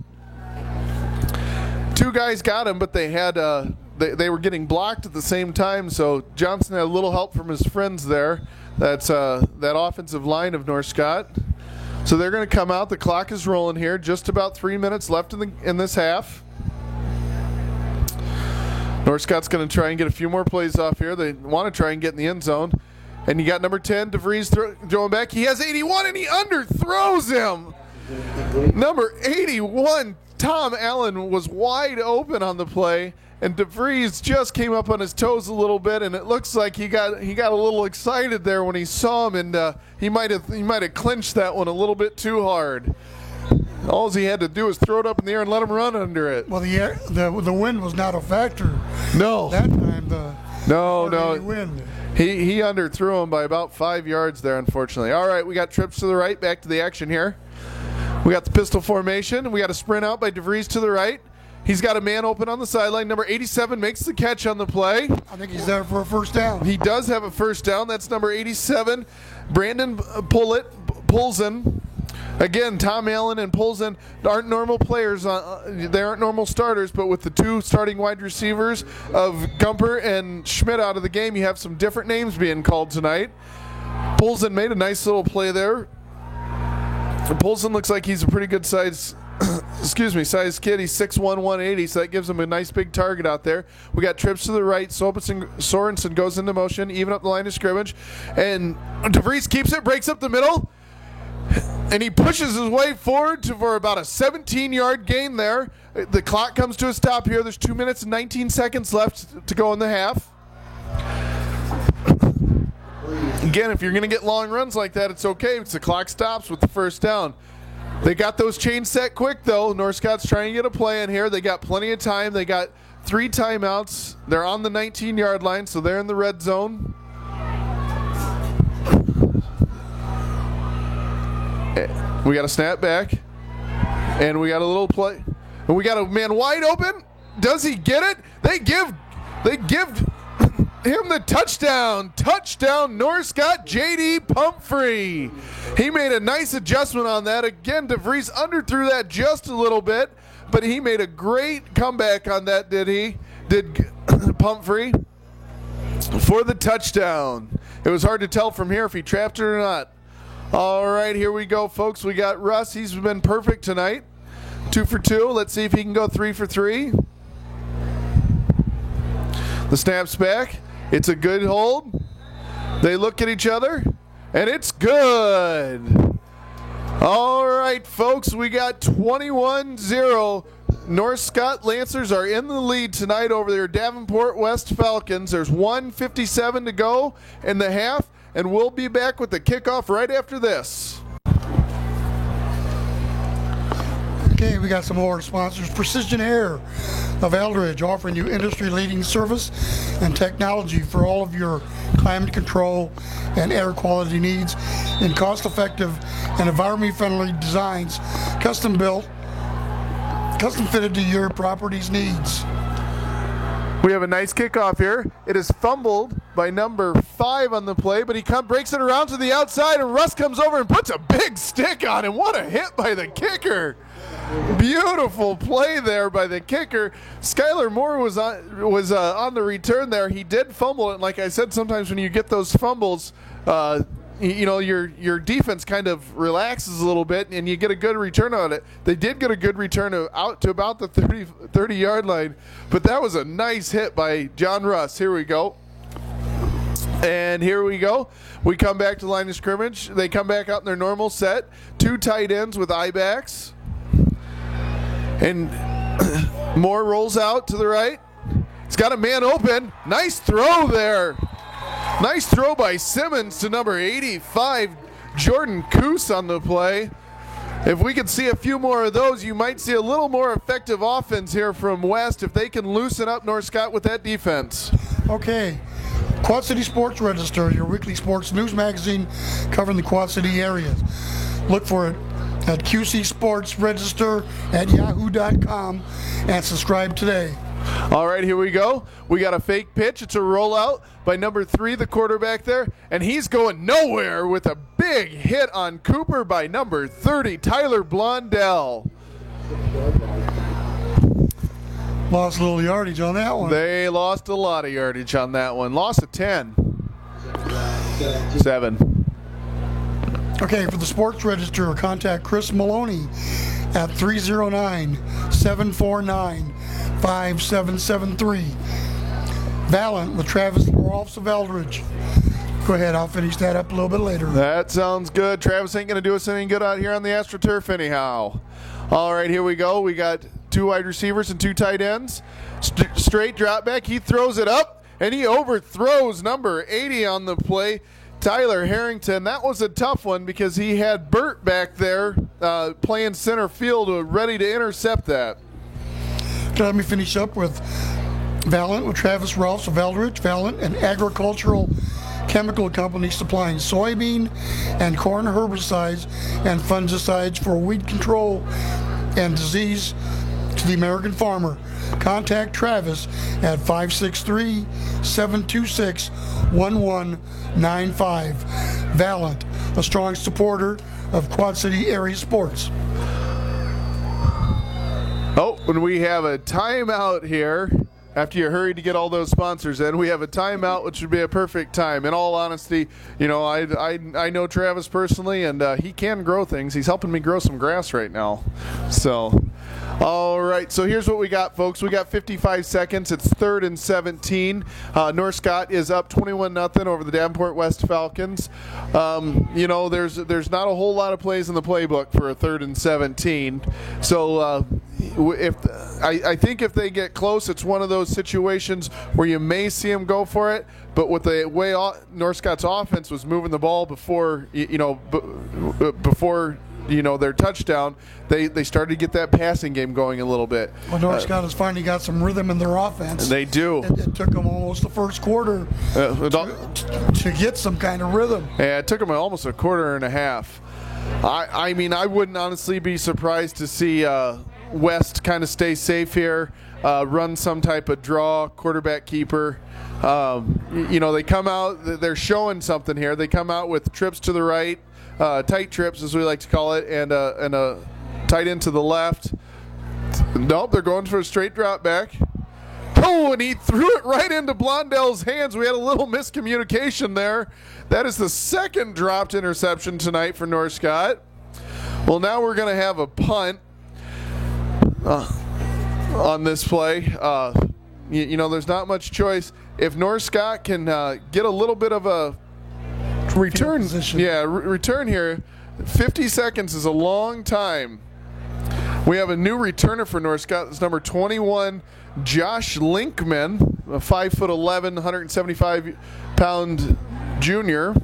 2 guys got him, but they had they were getting blocked at the same time, so Johnson had a little help from his friends there. That's that offensive line of North Scott. So they're going to come out. The clock is rolling here. Just about 3 minutes left in this half. North Scott's going to try and get a few more plays off here. They want to try and get in the end zone. And you got number 10, DeVries throwing back. He has 81, and he underthrows him. Number 81, Tom Allen, was wide open on the play, and DeVries just came up on his toes a little bit, and it looks like he got a little excited there when he saw him, and he might have clinched that one a little bit too hard. All he had to do was throw it up in the air and let him run under it. Well, the wind was not a factor. No. That time No. Wind. He underthrew him by about 5 yards there, unfortunately. All right, we got trips to the right. Back to the action here. We got the pistol formation. We got a sprint out by DeVries to the right. He's got a man open on the sideline. Number 87 makes the catch on the play. I think he's there for a first down. He does have a first down. That's number 87, Brandon Pulsen. Again, Tom Allen and Pulsen aren't normal players. They aren't normal starters, but with the 2 starting wide receivers of Gumper and Schmidt out of the game, you have some different names being called tonight. Pulsen made a nice little play there. Pulsen looks like he's a pretty good size kid. He's 6'1", 180, so that gives him a nice big target out there. We got trips to the right. Sorensen goes into motion, even up the line of scrimmage. And DeVries keeps it, breaks up the middle, and he pushes his way forward for about a 17-yard gain there. The clock comes to a stop here. There's 2 minutes and 19 seconds left to go in the half. Again, if you're going to get long runs like that, it's okay. It's the clock stops with the first down. They got those chains set quick, though. North Scott's trying to get a play in here. They got plenty of time. They got 3 timeouts. They're on the 19-yard line, so they're in the red zone. We got a snap back, and we got a little play. And we got a man wide open. Does he get it? They give him the touchdown. Touchdown, North Scott, J.D. Pumphrey. He made a nice adjustment on that. Again, DeVries underthrew that just a little bit, but he made a great comeback on that, did Pumphrey, for the touchdown. It was hard to tell from here if he trapped it or not. All right, here we go, folks. We got Russ. He's been perfect tonight. 2 for 2. Let's see if he can go 3 for 3. The snap's back. It's a good hold. They look at each other, and it's good. All right, folks, we got 21-0. North Scott Lancers are in the lead tonight over their Davenport West Falcons. There's 1:57 to go in the half, and we'll be back with the kickoff right after this. Okay, we got some more sponsors. Precision Air of Eldridge, offering you industry-leading service and technology for all of your climate control and air quality needs in cost-effective and environmentally-friendly designs, custom-built, custom-fitted to your property's needs. We have a nice kickoff here. It is fumbled by number 5 on the play, but he breaks it around to the outside, and Russ comes over and puts a big stick on him. What a hit by the kicker. Beautiful play there by the kicker. Skylar Moore was on the return there. He did fumble it, and like I said, sometimes when you get those fumbles, your defense kind of relaxes a little bit, and you get a good return on it. They did get a good return out to about the 30-yard line, but that was a nice hit by John Russ. Here we go. And here we go. We come back to the line of scrimmage. They come back out in their normal set. 2 tight ends with eye backs. And Moore rolls out to the right. He's got a man open. Nice throw there. Nice throw by Simmons to number 85, Jordan Coos on the play. If we could see a few more of those, you might see a little more effective offense here from West if they can loosen up North Scott with that defense. Okay. Quad City Sports Register, your weekly sports news magazine covering the Quad City area. Look for it at QC Sports Register at yahoo.com and subscribe today. All right, here we go. We got a fake pitch. It's a rollout by number 3, the quarterback there, and he's going nowhere with a big hit on Cooper by number 30, Tyler Blondell. Lost a little yardage on that one. They lost a lot of yardage on that one. Lost a 10. 7. Okay, for the Sports Register, contact Chris Maloney at 309-749-5773. Valiant with Travis Rolfs of Eldridge. Go ahead, I'll finish that up a little bit later. That sounds good. Travis ain't going to do us any good out here on the AstroTurf anyhow. All right, here we go. We got 2 wide receivers and 2 tight ends. Straight drop back. He throws it up, and he overthrows number 80 on the play, Tyler Harrington. That was a tough one because he had Burt back there playing center field ready to intercept that. Let me finish up with Valiant with Travis Rolfs of Eldridge. Valiant, an agricultural chemical company supplying soybean and corn herbicides and fungicides for weed control and disease to the American farmer. Contact Travis at 563-726-1195. Valiant, a strong supporter of Quad City area sports. Oh, and we have a timeout here. After you hurried to get all those sponsors in, we have a timeout, which would be a perfect time. In all honesty, you know, I know Travis personally, and he can grow things. He's helping me grow some grass right now. So, all right. So here's what we got, folks. We got 55 seconds. It's 3rd and 17. North Scott is up 21-0 over the Davenport West Falcons. You know, there's not a whole lot of plays in the playbook for a 3rd and 17. So I think if they get close, it's one of those situations where you may see them go for it. But with the way North Scott's offense was moving the ball before their touchdown, they started to get that passing game going a little bit. Well, North Scott has finally got some rhythm in their offense. They do. It took them almost the first quarter to get some kind of rhythm. Yeah, it took them almost a quarter and a half. I mean, I wouldn't honestly be surprised to see West kind of stay safe here, run some type of draw, quarterback keeper. They come out, they're showing something here. They come out with trips to the right, tight trips as we like to call it, and a tight end to the left. Nope, they're going for a straight drop back. Oh, and he threw it right into Blondell's hands. We had a little miscommunication there. That is the second dropped interception tonight for North Scott. Well, now we're going to have a punt on this play. There's not much choice. If North Scott can get a little bit of a return, return here, 50 seconds is a long time. We have a new returner for North Scott. It's number 21, Josh Linkman, a 5'11", 175-pound junior.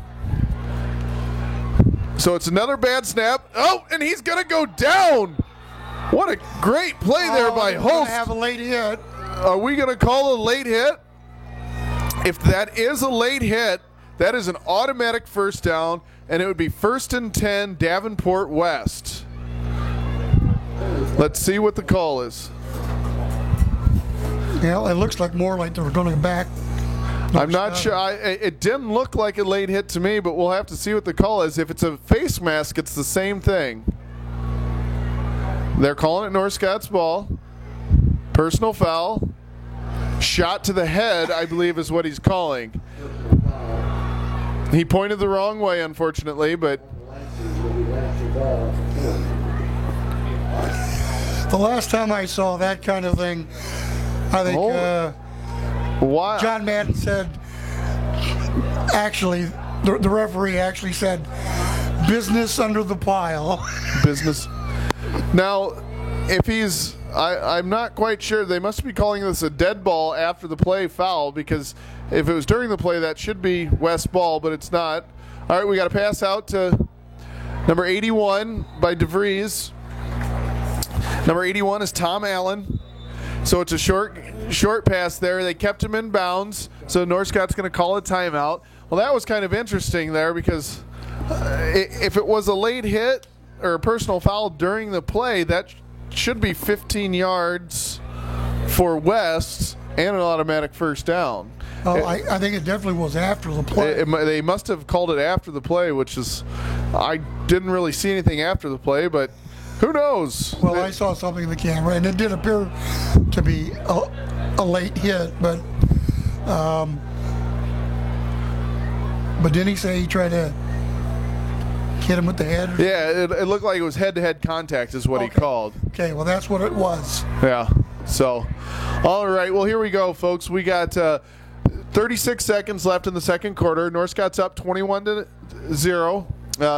So it's another bad snap. Oh, and he's going to go down. What a great play there by Holst. Have a late hit. Are we going to call a late hit? If that is a late hit, that is an automatic first down, and it would be 1st and 10, Davenport West. Let's see what the call is. Well, it looks like more like they're going to back. I'm not sure. It didn't look like a late hit to me, but we'll have to see what the call is. If it's a face mask, it's the same thing. They're calling it North Scott's ball. Personal foul. Shot to the head, I believe, is what he's calling. He pointed the wrong way, unfortunately, but the last time I saw that kind of thing, I think John Madden said, actually, the referee actually said, business under the pile. Business. Now, if he's, I'm not quite sure. They must be calling this a dead ball after the play foul, because if it was during the play, that should be West ball, but it's not. All right, we got to pass out to number 81 by DeVries. Number 81 is Tom Allen. So it's a short pass there. They kept him in bounds, so North Scott's going to call a timeout. Well, that was kind of interesting there, because if it was a late hit or a personal foul during the play, that should be 15 yards for West and an automatic first down. Oh, I think it definitely was after the play. They must have called it after the play, which is, I didn't really see anything after the play, but who knows? Well, I saw something in the camera, and it did appear to be a late hit, but didn't he say he tried to hit him with the head? Yeah, it looked like it was head-to-head contact is what he called. Okay, well, that's what it was. Yeah, so, all right, well, here we go, folks. We got 36 seconds left in the second quarter. North Scott's up 21-0.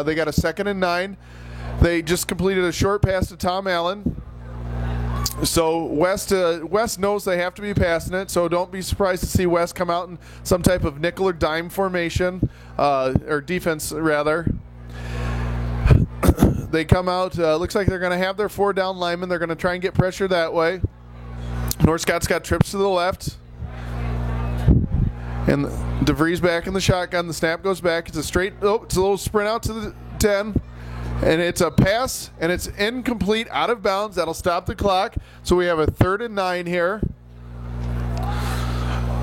They got a 2nd and 9. They just completed a short pass to Tom Allen. So West knows they have to be passing it, so don't be surprised to see West come out in some type of nickel or dime formation, or defense, rather. They come out, looks like they're going to have their 4 down linemen. They're going to try and get pressure that way. North Scott's got trips to the left. And DeVries back in the shotgun. The snap goes back. It's a little sprint out to the 10. And it's a pass, and it's incomplete, out of bounds. That'll stop the clock. So we have a 3rd and 9 here.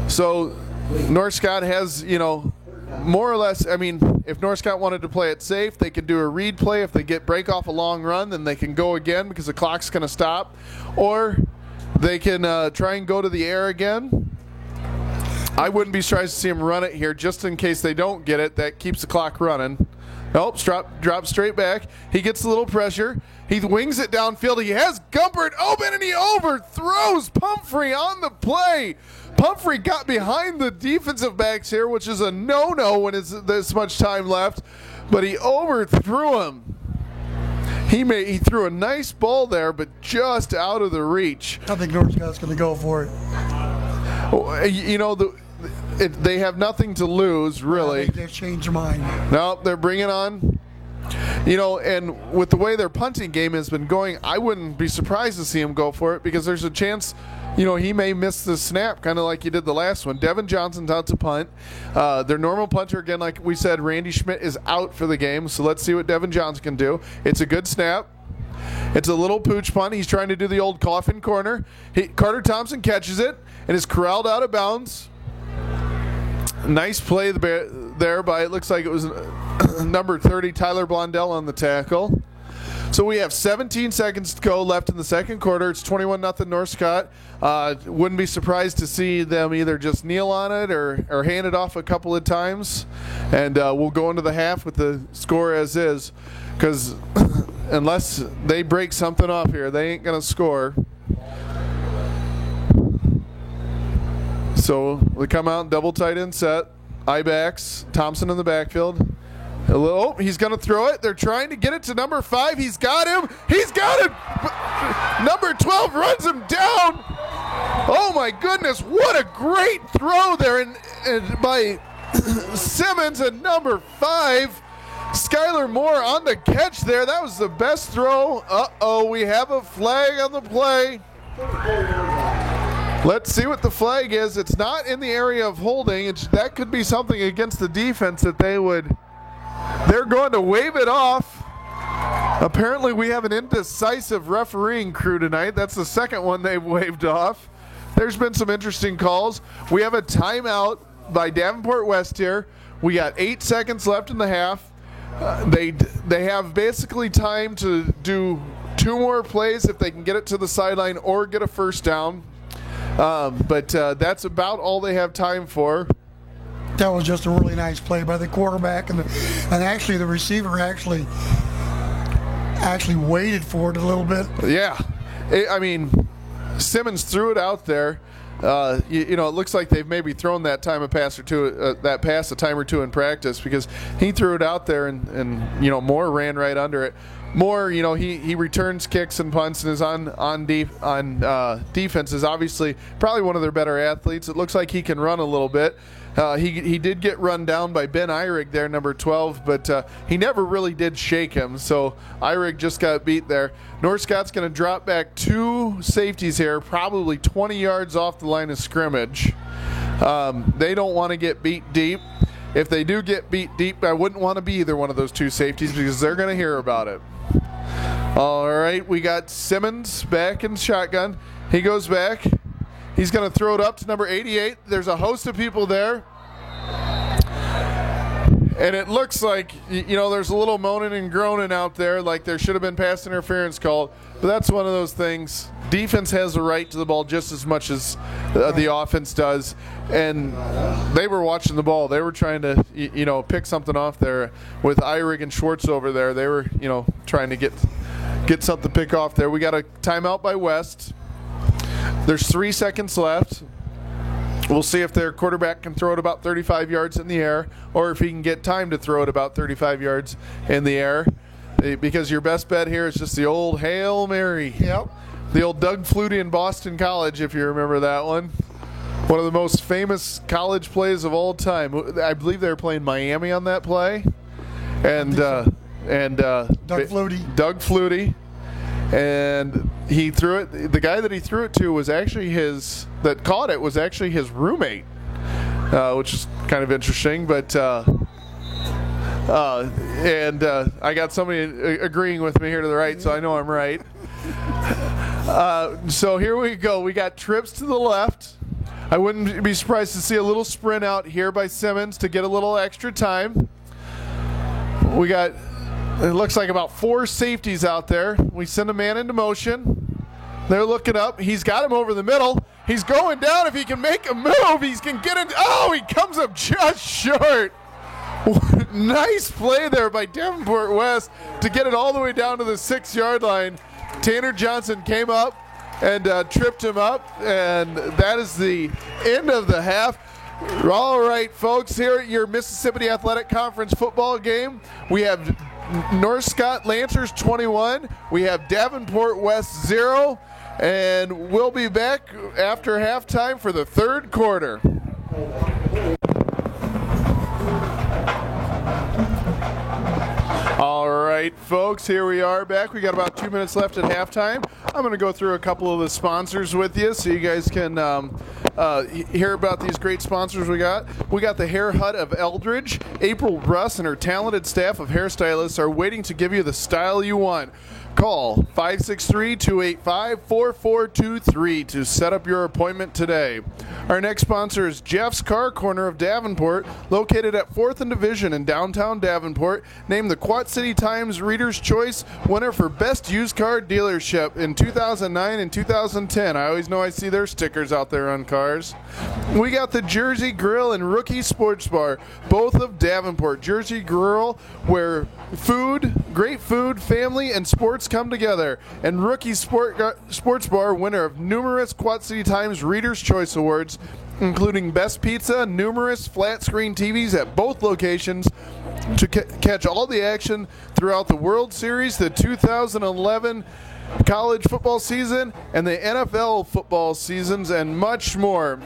So North Scott has, more or less, if North Scott wanted to play it safe, they could do a read play. If they break off a long run, then they can go again because the clock's going to stop. Or they can try and go to the air again. I wouldn't be surprised to see them run it here just in case they don't get it. That keeps the clock running. Nope, drop straight back. He gets a little pressure. He wings it downfield. He has Gumpert open, and he overthrows Pumphrey on the play. Pumphrey got behind the defensive backs here, which is a no-no when it's this much time left, but he overthrew him. He threw a nice ball there, but just out of the reach. I think North Scott's going to go for it. They have nothing to lose, really. I think they've changed their mind. No, they're bringing on, and with the way their punting game has been going, I wouldn't be surprised to see him go for it, because there's a chance, he may miss the snap, kind of like he did the last one. Devin Johnson's out to punt. Their normal punter, again, like we said, Randy Schmidt is out for the game, so let's see what Devin Johnson can do. It's a good snap. It's a little pooch punt. He's trying to do the old coffin corner. Carter Thompson catches it and is corralled out of bounds. Nice play there by, it looks like it was number 30, Tyler Blondell on the tackle. So we have 17 seconds to go left in the second quarter. It's 21-0 North Scott. Wouldn't be surprised to see them either just kneel on it or hand it off a couple of times. And we'll go into the half with the score as is, because unless they break something off here, they ain't going to score. So we come out double tight end set. I-backs, Thompson in the backfield. He's going to throw it. They're trying to get it to number 5. He's got him. He's got it. Number 12 runs him down. Oh, my goodness. What a great throw there and by Simmons and number 5. Skylar Moore on the catch there. That was the best throw. Uh-oh, we have a flag on the play. Let's see what the flag is. It's not in the area of holding. That could be something against the defense that they're going to wave it off. Apparently we have an indecisive refereeing crew tonight. That's the second one they've waved off. there's been some interesting calls. We have a timeout by Davenport West here. We got 8 seconds left in the half. They have basically time to do 2 more plays if they can get it to the sideline or get a first down. But that's about all they have time for. That was just a really nice play by the quarterback, and actually the receiver actually waited for it a little bit. Yeah, I mean, Simmons threw it out there. It looks like they've maybe thrown that pass a time or two in practice, because he threw it out there and Moore ran right under it. Moore, he returns kicks and punts and is on defense, is obviously probably one of their better athletes. It looks like he can run a little bit. He did get run down by Ben Eyrig there, number 12, but he never really did shake him, so Eyrig just got beat there. North Scott's going to drop back 2 safeties here, probably 20 yards off the line of scrimmage. They don't want to get beat deep. If they do get beat deep, I wouldn't want to be either one of those 2 safeties, because they're going to hear about it. All right, we got Simmons back in shotgun. He goes back. He's going to throw it up to number 88. There's a host of people there. And it looks like, there's a little moaning and groaning out there, like there should have been pass interference called. But that's one of those things. Defense has the right to the ball just as much as the offense does. And they were watching the ball. They were trying to, pick something off there with Eyrig and Schwartz over there. They were, trying to get something to pick off there. We got a timeout by West. There's 3 seconds left. We'll see if their quarterback can throw it about 35 yards in the air, or if he can get time to throw it about 35 yards in the air. Because your best bet here is just the old Hail Mary. Yep. The old Doug Flutie in Boston College, if you remember that one. One of the most famous college plays of all time. I believe they were playing Miami on that play. And Doug Flutie. Doug Flutie. And he threw it. The guy that he threw it to was actually his roommate, which is kind of interesting. But I got somebody agreeing with me here to the right, so I know I'm right. So here we go. We got trips to the left. I wouldn't be surprised to see a little sprint out here by Simmons to get a little extra time. We got, it looks like about 4 safeties out there. We send a man into motion. They're looking up. He's got him over the middle. He's going down. If he can make a move, he can get it. Oh, he comes up just short. Nice play there by Davenport West to get it all the way down to the 6-yard line. Tanner Johnson came up and tripped him up, and that is the end of the half. All right, folks, here at your Mississippi Athletic Conference football game, we have North Scott Lancers 21. We have Davenport West 0, and we'll be back after halftime for the third quarter. All right, folks, here we are back. We got about 2 minutes left at halftime. I'm going to go through a couple of the sponsors with you so you guys can hear about these great sponsors we got. We got the Hair Hut of Eldridge. April Russ and her talented staff of hairstylists are waiting to give you the style you want. Call 563-285-4423 to set up your appointment today. Our next sponsor is Jeff's Car Corner of Davenport, located at 4th and Division in downtown Davenport, named the Quad City Times Reader's Choice winner for Best Used Car Dealership in 2009 and 2010. I always know I see their stickers out there on cars. We got the Jersey Grill and Rookie Sports Bar, both of Davenport. Jersey Grill, where great food, family, and sports come together. And Rookie Sports Bar, winner of numerous Quad City Times Reader's Choice Awards, including Best Pizza, numerous flat screen TVs at both locations to catch all the action throughout the World Series, the 2011 college football season, and the NFL football seasons, and much more.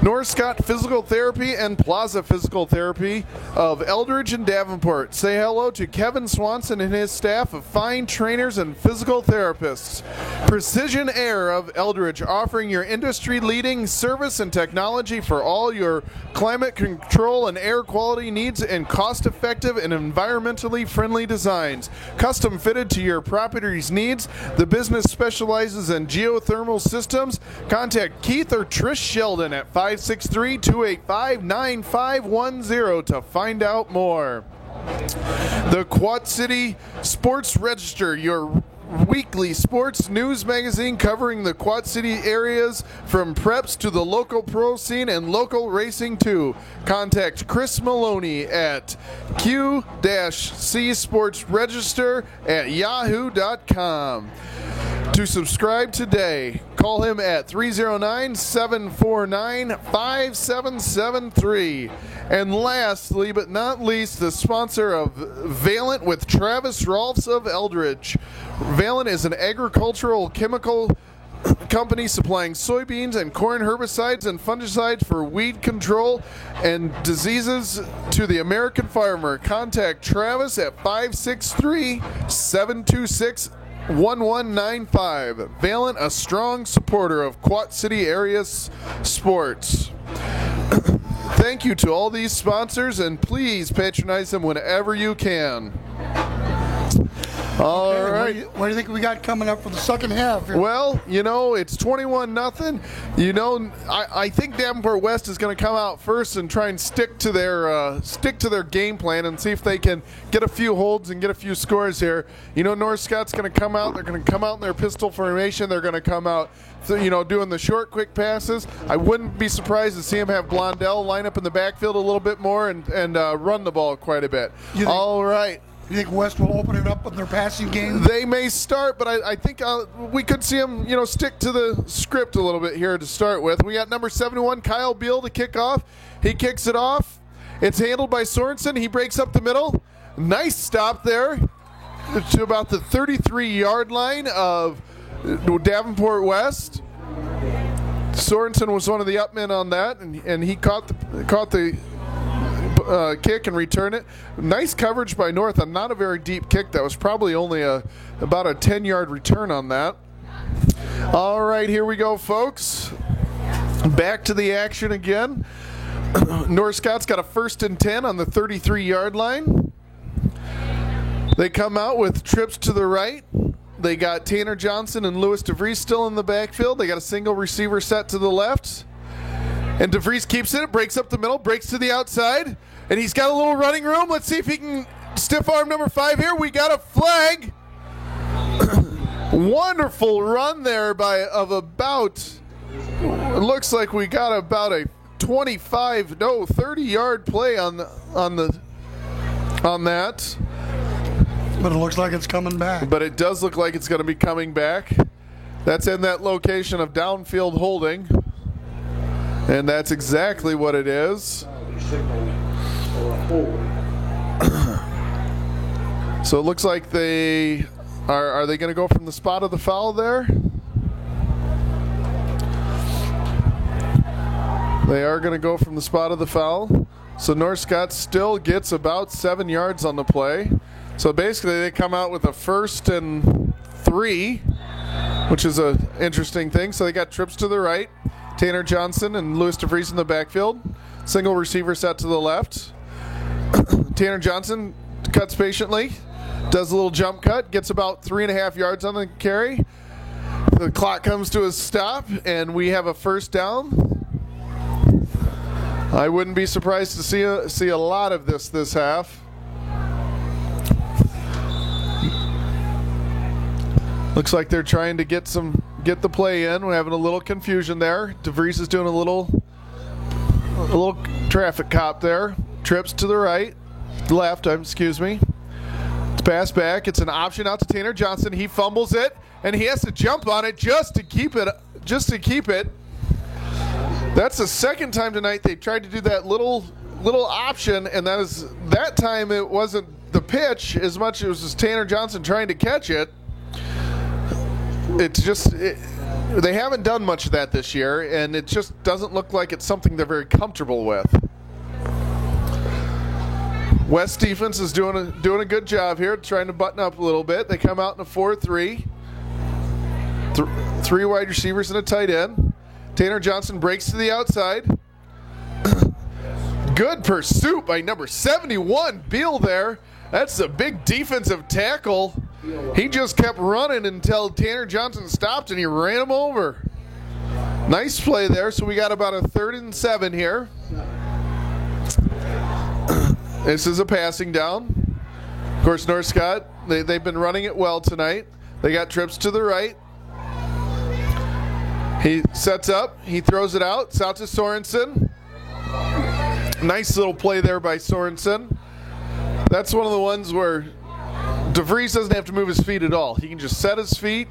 North Scott Physical Therapy and Plaza Physical Therapy of Eldridge and Davenport. Say hello to Kevin Swanson and his staff of fine trainers and physical therapists. Precision Air of Eldridge, offering your industry-leading service and technology for all your climate control and air quality needs and cost-effective and environmentally friendly designs. Custom fitted to your property's needs, the business specializes in geothermal systems. Contact Keith or Trish Sheldon at 563-285-9510 to find out more. The Quad City Sports Register, your weekly sports news magazine covering the Quad City areas from preps to the local pro scene and local racing too. Contact Chris Maloney at Q-C Sports Register at yahoo.com. To subscribe today, call him at 309-749-5773. And lastly but not least, the sponsor of Valent with Travis Rolfs of Eldridge. Valent is an agricultural chemical company supplying soybeans and corn herbicides and fungicides for weed control and diseases to the American farmer. Contact Travis at 563-726-1195. Valent, a strong supporter of Quad City area sports. Thank you to all these sponsors, and please patronize them whenever you can. All right. What do you think we got coming up for the second half here? Well, it's 21-0. I think Davenport West is going to come out first and try and stick to their game plan and see if they can get a few holds and get a few scores here. North Scott's going to come out. They're going to come out in their pistol formation. They're going to come out, doing the short, quick passes. I wouldn't be surprised to see him have Blondell line up in the backfield a little bit more and run the ball quite a bit. All right. You think West will open it up in their passing game? They may start, but I think we could see them, stick to the script a little bit here to start with. We got number 71, Kyle Beal, to kick off. He kicks it off. It's handled by Sorensen. He breaks up the middle. Nice stop there to about the 33-yard line of Davenport West. Sorensen was one of the upmen on that, and he caught the kick and return it. Nice coverage by North on not a very deep kick. That was probably only about a 10-yard return on that. All right, here we go, folks. Back to the action again. North Scott's got a 1st and 10 on the 33-yard line. They come out with trips to the right. They got Tanner Johnson and Lewis DeVries still in the backfield. They got a single receiver set to the left. And DeVries keeps it, breaks up the middle, breaks to the outside, and he's got a little running room. Let's see if he can stiff arm number 5 here. We got a flag. Wonderful run there it looks like we got about a 30-yard play on that. But it looks like it's coming back. But it does look like it's going to be coming back. That's in that location of downfield holding. And that's exactly what it is. So it looks like they are they going to go from the spot of the foul there? They are going to go from the spot of the foul. So North Scott still gets about 7 yards on the play. So basically they come out with a 1st and 3, which is an interesting thing. So they got trips to the right. Tanner Johnson and Lewis DeVries in the backfield. Single receiver set to the left. Tanner Johnson cuts patiently, does a little jump cut, gets about 3.5 yards on the carry. The clock comes to a stop, and we have a 1st down. I wouldn't be surprised to see a lot of this half. Looks like they're trying to get the play in. We're having a little confusion there. DeVries is doing a little traffic cop there. Trips to the left, excuse me. It's passed back. It's an option out to Tanner Johnson. He fumbles it, and he has to jump on it just to keep it. That's the second time tonight they tried to do that little option, and that time it wasn't the pitch as much as it was just Tanner Johnson trying to catch it. they haven't done much of that this year, and it just doesn't look like it's something they're very comfortable with. West defense is doing a good job here, trying to button up a little bit. They come out in a 4-3. Three wide receivers and a tight end. Tanner Johnson breaks to the outside. Good pursuit by number 71, Beal there. That's a big defensive tackle. He just kept running until Tanner Johnson stopped and he ran him over. Nice play there. So we got about a 3rd and 7 here. This is a passing down. Of course, North Scott, they've been running it well tonight. They got trips to the right. He sets up. He throws it out. It's out to Sorensen. Nice little play there by Sorensen. That's one of the ones where DeVries doesn't have to move his feet at all. He can just set his feet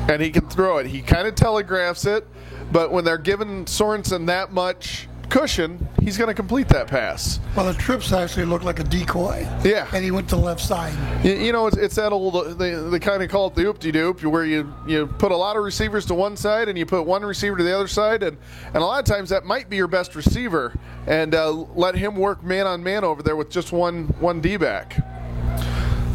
and he can throw it. He kind of telegraphs it, but when they're giving Sorensen that much cushion, he's going to complete that pass. Well, the trips actually looked like a decoy. Yeah. And he went to the left side. You know, it's that old, they kind of call it the oop-de-doop, where you put a lot of receivers to one side and you put one receiver to the other side, and a lot of times that might be your best receiver, and let him work man-on-man over there with just one D-back.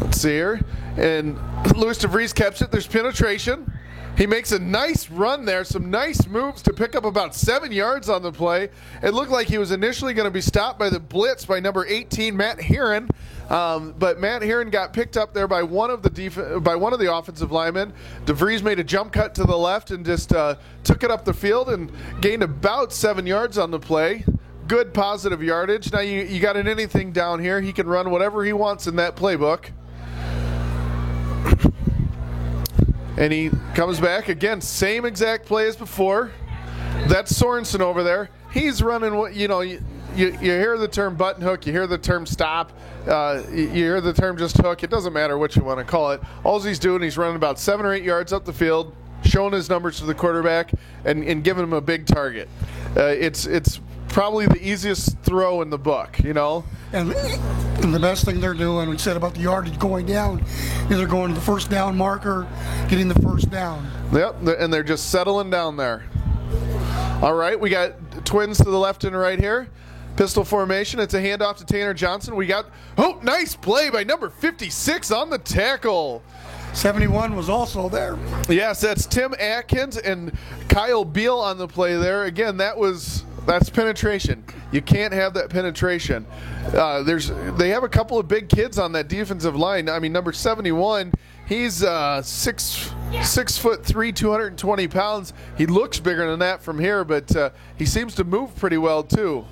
Let's see here. And Louis DeVries catches it. There's penetration. He makes a nice run there, some nice moves to pick up about 7 yards on the play. It looked like he was initially going to be stopped by the blitz by number 18, Matt Heron, but Matt Heron got picked up there by one of the offensive linemen. DeVries made a jump cut to the left and just took it up the field and gained about 7 yards on the play. Good positive yardage. Now you got an anything down here. He can run whatever he wants in that playbook. And he comes back again, same exact play as before. That's Sorensen over there. He's running what you hear the term button hook, you hear the term stop, you hear the term just hook. It doesn't matter what you want to call it. All he's doing, he's running about 7 or 8 yards up the field, showing his numbers to the quarterback, and giving him a big target. It's probably the easiest throw in the book, you know. And the best thing they're doing, we said about the yardage going down, is they're going to the first down marker, getting the first down. Yep, and they're just settling down there. All right, we got twins to the left and right here. Pistol formation. It's a handoff to Tanner Johnson. We got, nice play by number 56 on the tackle. 71 was also there. Yes, that's Tim Atkins and Kyle Beal on the play there. Again, that's penetration. You can't have that penetration. They have a couple of big kids on that defensive line. I mean, number 71, he's 6'3", 220 pounds. He looks bigger than that from here, but he seems to move pretty well too.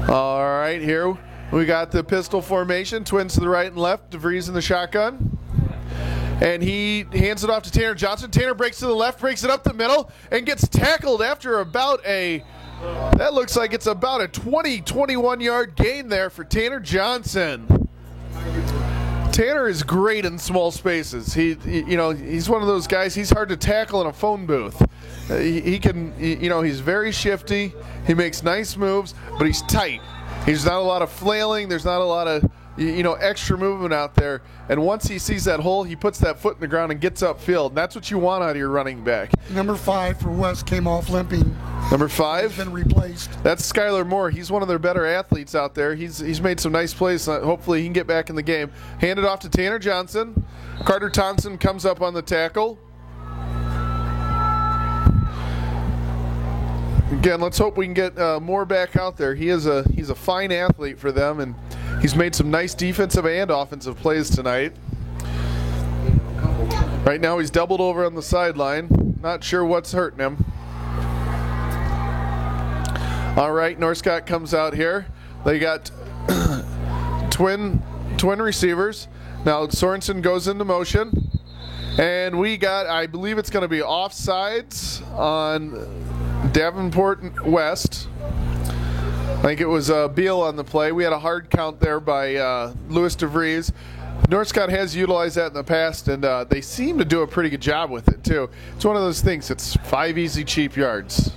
All right, here we got the pistol formation. Twins to the right and left. DeVries in the shotgun. And he hands it off to Tanner Johnson. Tanner breaks to the left, breaks it up the middle, and gets tackled after that looks like it's about a 21 yard gain there for Tanner Johnson. Tanner is great in small spaces. He's one of those guys, he's hard to tackle in a phone booth. He's very shifty. He makes nice moves, but he's tight. There's not a lot of flailing. There's not a lot of extra movement out there. And once he sees that hole, he puts that foot in the ground and gets upfield. And that's what you want out of your running back. Number 5 for West came off limping. Number 5? He's been replaced. That's Skylar Moore. He's one of their better athletes out there. He's made some nice plays. Hopefully he can get back in the game. Handed off to Tanner Johnson. Carter Thompson comes up on the tackle. Again, let's hope we can get Moore back out there. He's a fine athlete for them, and he's made some nice defensive and offensive plays tonight. Right now he's doubled over on the sideline. Not sure what's hurting him. All right, North Scott comes out here. They got twin receivers. Now Sorensen goes into motion. And we got, I believe it's going to be offsides on Davenport West. I think it was Beal on the play. We had a hard count there by Louis DeVries. North Scott has utilized that in the past, and they seem to do a pretty good job with it, too. It's one of those things. It's 5 easy, cheap yards.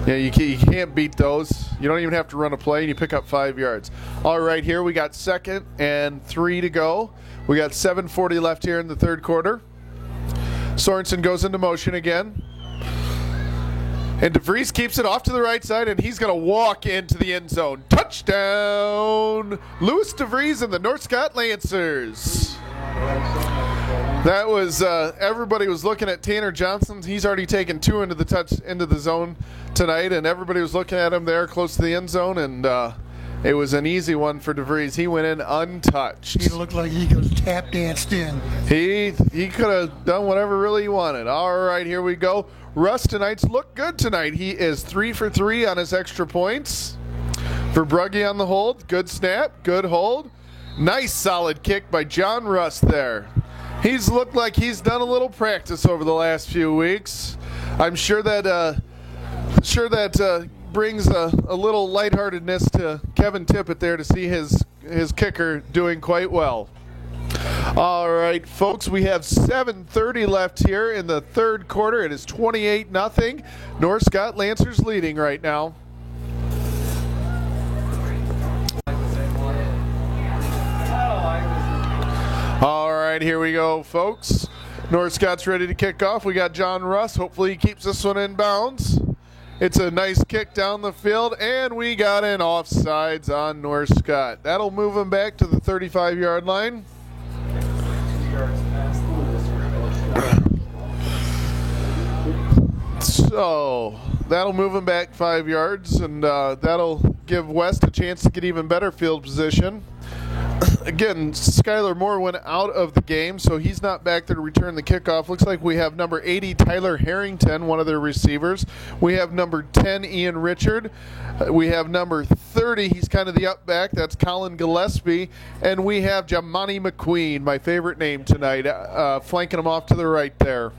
You can't beat those. You don't even have to run a play, and you pick up 5 yards. All right, here we got 2nd and 3 to go. We got 7:40 left here in the third quarter. Sorensen goes into motion again. And DeVries keeps it off to the right side, and he's going to walk into the end zone. Touchdown! Louis DeVries and the North Scott Lancers. That was everybody was looking at Tanner Johnson. He's already taken 2 into the zone tonight, and everybody was looking at him there close to the end zone, and it was an easy one for DeVries. He went in untouched. He looked like he was tap danced in. He could have done whatever really he wanted. All right, here we go. Russ tonight's looked good tonight. He is 3 for 3 on his extra points. For Brugge on the hold, good snap, good hold. Nice solid kick by John Russ there. He's looked like he's done a little practice over the last few weeks. I'm sure that brings a little lightheartedness to Kevin Tippett there to see his kicker doing quite well. All right, folks, we have 7:30 left here in the third quarter. It is 28-0. North Scott Lancers leading right now. All right, here we go, folks. North Scott's ready to kick off. We got John Russ. Hopefully he keeps this one in bounds. It's a nice kick down the field, and we got an offsides on North Scott. That'll move him back to the 35-yard line. So that'll move him back 5 yards, and that'll give West a chance to get even better field position. Again, Skylar Moore went out of the game, so he's not back there to return the kickoff. Looks like we have number 80, Tyler Harrington, one of their receivers. We have number 10, Ian Richard. We have number 30, he's kind of the up back. That's Colin Gillespie. And we have Jamani McQueen, my favorite name tonight, flanking him off to the right there.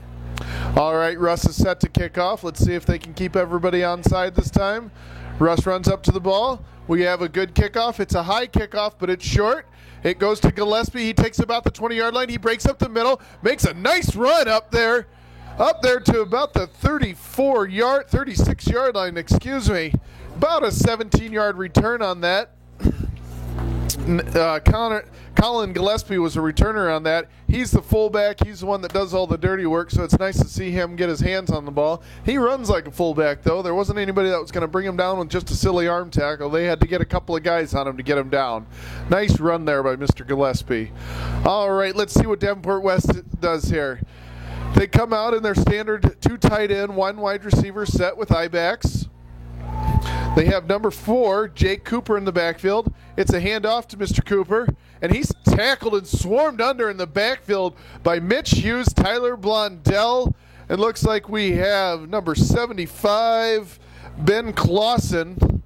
All right, Russ is set to kick off. Let's see if they can keep everybody onside this time. Russ runs up to the ball. We have a good kickoff. It's a high kickoff, but it's short. It goes to Gillespie. He takes about the 20-yard line. He breaks up the middle, makes a nice run up there to about the 36-yard line, About a 17-yard return on that. Colin Gillespie was a returner on that. He's the fullback. He's the one that does all the dirty work, so it's nice to see him get his hands on the ball. He runs like a fullback, though. There wasn't anybody that was going to bring him down with just a silly arm tackle. They had to get a couple of guys on him to get him down. Nice run there by Mr. Gillespie. All right, let's see what Davenport West does here. They come out in their standard 2 tight end, 1 wide receiver set with I-backs. They have number 4, Jake Cooper, in the backfield. It's a handoff to Mr. Cooper, and he's tackled and swarmed under in the backfield by Mitch Hughes, Tyler Blondell, and looks like we have number 75, Ben Clausen,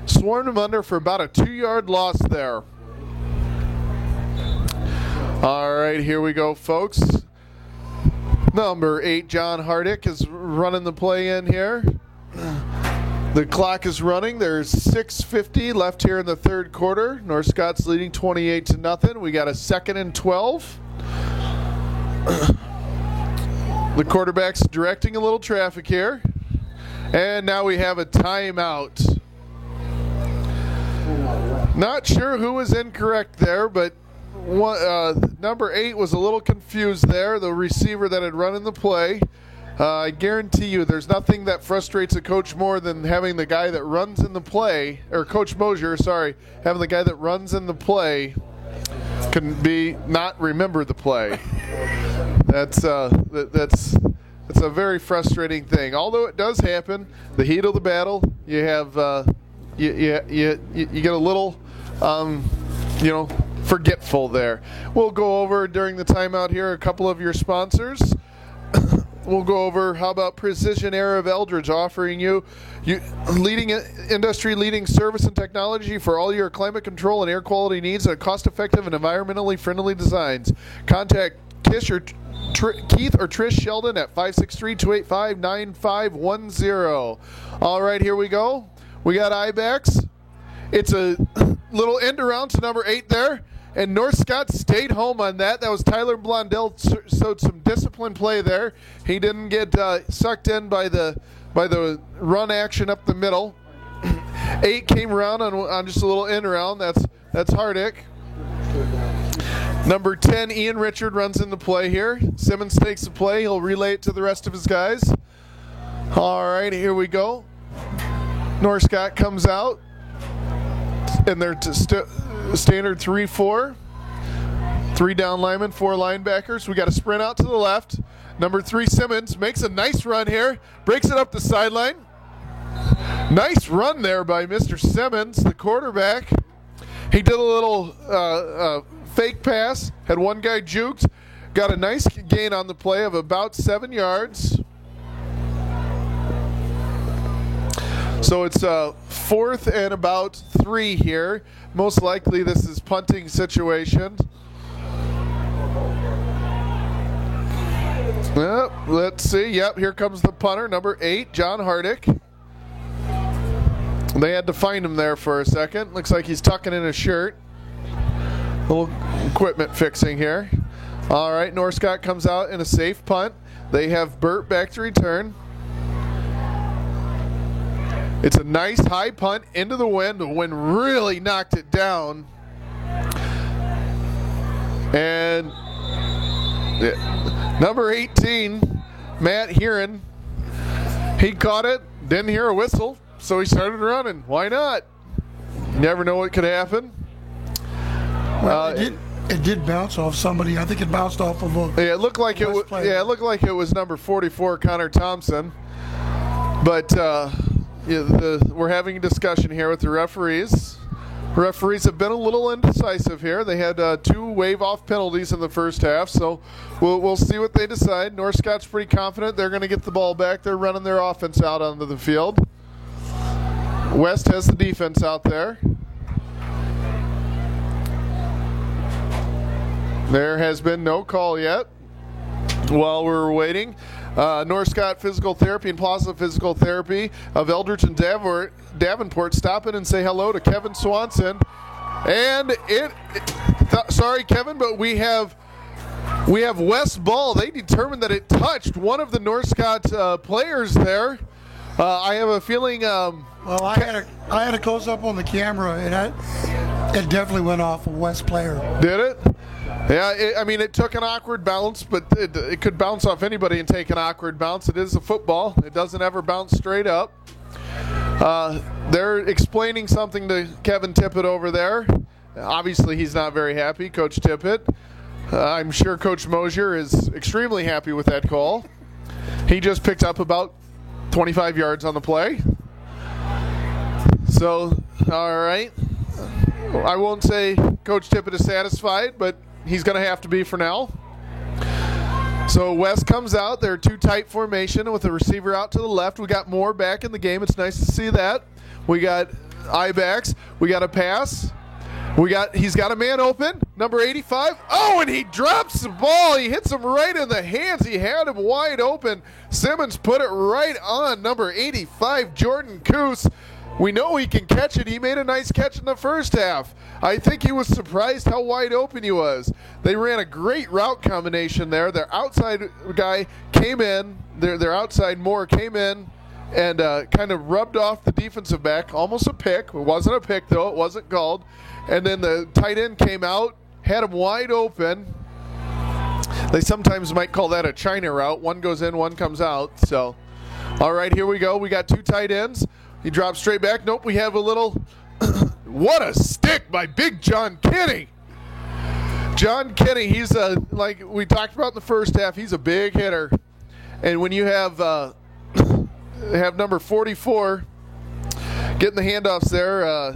swarmed him under for about a 2-yard loss there. All right, here we go, folks. Number 8, John Hardick, is running the play in here. The clock is running. There's 6:50 left here in the third quarter. North Scott's leading 28-0. We got a 2nd and 12. The quarterback's directing a little traffic here. And now we have a timeout. Not sure who was incorrect there, but number 8 was a little confused there, the receiver that had run in the play. I guarantee you there's nothing that frustrates a coach more than having the guy that runs in the play, or Coach Mosier, having the guy that runs in the play can be not remember the play. That's a very frustrating thing. Although it does happen, the heat of the battle, you have you get a little forgetful there. We'll go over during the timeout here a couple of your sponsors. We'll go over how about Precision Air of Eldridge, offering you industry-leading service and technology for all your climate control and air quality needs and cost-effective and environmentally friendly designs. Contact Keith or Trish Sheldon at 563-285-9510. All right, here we go. We got IBEX. It's a little end around to number 8 there. And North Scott stayed home on that. That was Tyler Blondell, showed some disciplined play there. He didn't get sucked in by the run action up the middle. 8 came around on just a little end around. That's Hardick. Number 10, Ian Richard runs into play here. Simmons takes the play. He'll relay it to the rest of his guys. All right, here we go. Northcott comes out, and they're standard 3-4. 3 down linemen, 4 linebackers. We got a sprint out to the left. Number 3, Simmons, makes a nice run here. Breaks it up the sideline. Nice run there by Mr. Simmons, the quarterback. He did a little fake pass, had one guy juked, got a nice gain on the play of about 7 yards. So it's 4th and about 3 here. Most likely this is punting situation. Let's see. Yep, here comes the punter, number 8, John Hardick. They had to find him there for a second. Looks like he's tucking in his shirt. A little equipment fixing here. All right, Northcott comes out in a safe punt. They have Burt back to return. It's a nice high punt into the wind. The wind really knocked it down. And number 18, Matt Heron, he caught it, didn't hear a whistle, so he started running. Why not? You never know what could happen. Well, it did bounce off somebody. I think it bounced off of a. Yeah, it looked like it was. Yeah, it looked like it was number 44, Connor Thompson. But we're having a discussion here with the referees. Referees have been a little indecisive here. They had 2 wave-off penalties in the first half, so we'll see what they decide. Northcott's pretty confident they're going to get the ball back. They're running their offense out onto the field. West has the defense out there. There has been no call yet. While we're waiting, Northcott Physical Therapy and Plaza Physical Therapy of Eldridge and Davenport stop in and say hello to Kevin Swanson. And sorry, Kevin, but we have West ball. They determined that it touched one of the Northcott players there. I have a feeling. Well, I had a close up on the camera, and it definitely went off a West player. Did it? Yeah, it took an awkward bounce, but it could bounce off anybody and take an awkward bounce. It is a football. It doesn't ever bounce straight up. They're explaining something to Kevin Tippett over there. Obviously, he's not very happy, Coach Tippett. I'm sure Coach Mosier is extremely happy with that call. He just picked up about 25 yards on the play. So, all right. I won't say Coach Tippett is satisfied, but he's going to have to be for now. So West comes out. They're 2 tight formation with the receiver out to the left. We got Moore back in the game. It's nice to see that. We got I-backs. We got a pass. He's got a man open, number 85. Oh, and he drops the ball. He hits him right in the hands. He had him wide open. Simmons put it right on number 85, Jordan Coos. We know he can catch it. He made a nice catch in the first half. I think he was surprised how wide open he was. They ran a great route combination there. Their outside guy came in. Their outside Moore came in and kind of rubbed off the defensive back. Almost a pick. It wasn't a pick, though. It wasn't called. And then the tight end came out, had him wide open. They sometimes might call that a China route. One goes in, one comes out. So, all right, here we go. We got 2 tight ends. He drops straight back. Nope, we have a little what a stick by Big John Kinney. John Kinney, he's like we talked about in the first half, he's a big hitter. And when you have number 44 getting the handoffs there,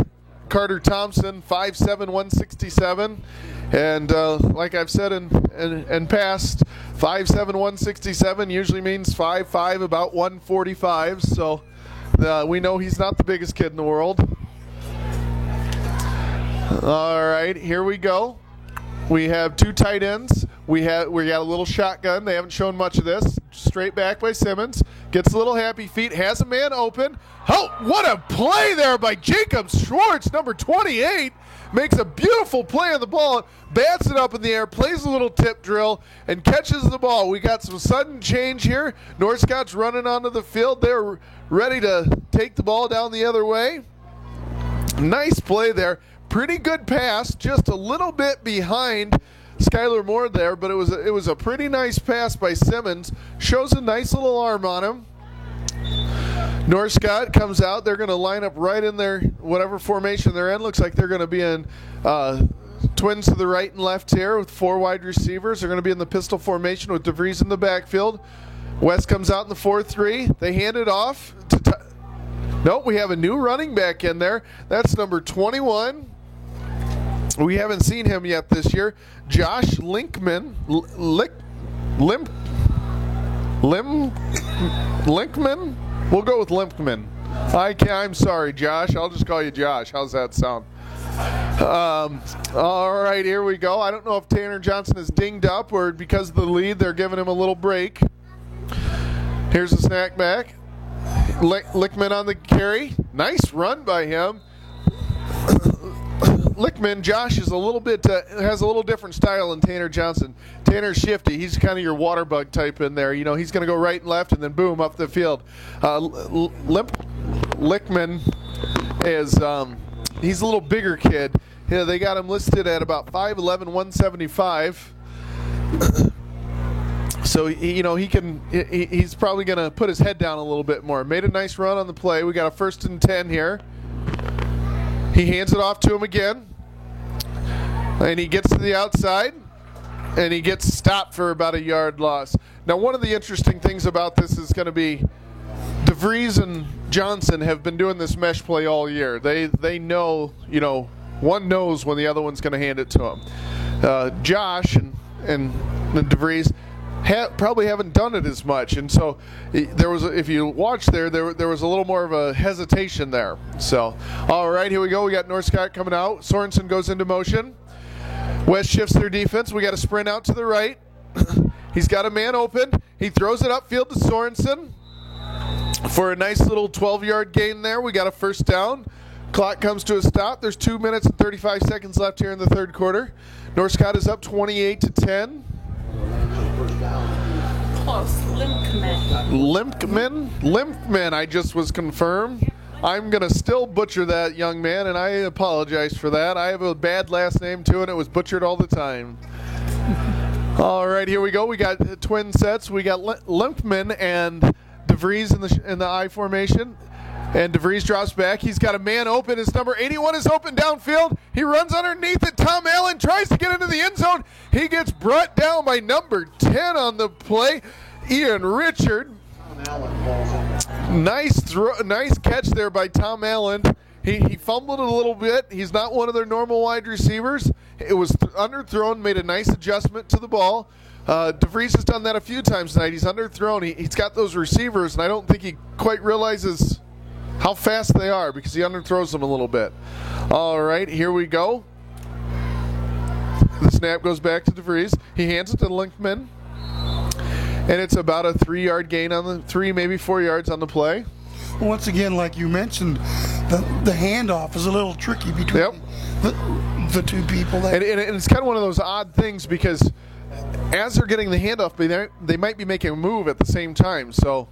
Carter Thompson, 5'7", 167. And like I've said in past, 5'7", 167 usually means 5'5", about 145. So we know he's not the biggest kid in the world. All right, here we go. We have 2 tight ends. We got a little shotgun. They haven't shown much of this. Straight back by Simmons. Gets a little happy feet. Has a man open. Oh, what a play there by Jacob Schwartz, number 28. Makes a beautiful play on the ball. Bats it up in the air. Plays a little tip drill and catches the ball. We got some sudden change here. Northcott's running onto the field. They're ready to take the ball down the other way. Nice play there. Pretty good pass, just a little bit behind Skylar Moore there, but it was a pretty nice pass by Simmons. Shows a nice little arm on him. North Scott comes out. They're going to line up right in their whatever formation they're in. Looks like they're going to be in twins to the right and left here with 4 wide receivers. They're going to be in the pistol formation with DeVries in the backfield. West comes out in the 4-3. They hand it off to nope, we have a new running back in there. That's number 21. We haven't seen him yet this year. Josh Linkman. Linkman? We'll go with Limpman. I'm sorry, Josh. I'll just call you Josh. How's that sound? All right, here we go. I don't know if Tanner Johnson is dinged up or because of the lead, they're giving him a little break. Here's the snack back. Lickman on the carry. Nice run by him. Lickman, Josh is a little bit has a little different style than Tanner Johnson. Tanner's shifty. He's kind of your water bug type in there. You know, he's going to go right and left and then boom up the field. Lickman is he's a little bigger kid. Yeah, they got him listed at about 5'11", 175. So he's probably going to put his head down a little bit more. Made a nice run on the play. We got a 1st and 10 here. He hands it off to him again, and he gets to the outside, and he gets stopped for about a yard loss. Now, one of the interesting things about this is going to be DeVries and Johnson have been doing this mesh play all year. They know, one knows when the other one's going to hand it to him. Josh and DeVries probably haven't done it as much, and so there was, if you watch there was a little more of a hesitation there. So, all right, here we go. We got North Scott coming out. Sorensen goes into motion. West shifts their defense. We got a sprint out to the right. He's got a man open. He throws it upfield to Sorensen for a nice little 12-yard gain there. We got a 1st down. Clock comes to a stop. There's 2 minutes and 35 seconds left here in the 3rd quarter. North Scott is up 28-10. Close. Limpman, I just was confirmed. I'm going to still butcher that, young man, and I apologize for that. I have a bad last name, too, and it was butchered all the time. All right, here we go. We got twin sets. We got Limpman and DeVries in the I formation. And DeVries drops back. He's got a man open. His number 81 is open downfield. He runs underneath it. Tom Allen tries to get into the end zone. He gets brought down by number 10 on the play, Ian Richard. Nice catch there by Tom Allen. He fumbled it a little bit. He's not one of their normal wide receivers. It was underthrown, made a nice adjustment to the ball. DeVries has done that a few times tonight. He's underthrown. He's got those receivers, and I don't think he quite realizes how fast they are because he underthrows them a little bit. All right, here we go. The snap goes back to DeVries. He hands it to Linkman. And it's about a 3-yard gain on the 3, maybe 4 yards on the play. Once again, like you mentioned, the handoff is a little tricky between the two people. And it's kind of one of those odd things because as they're getting the handoff, they might be making a move at the same time. So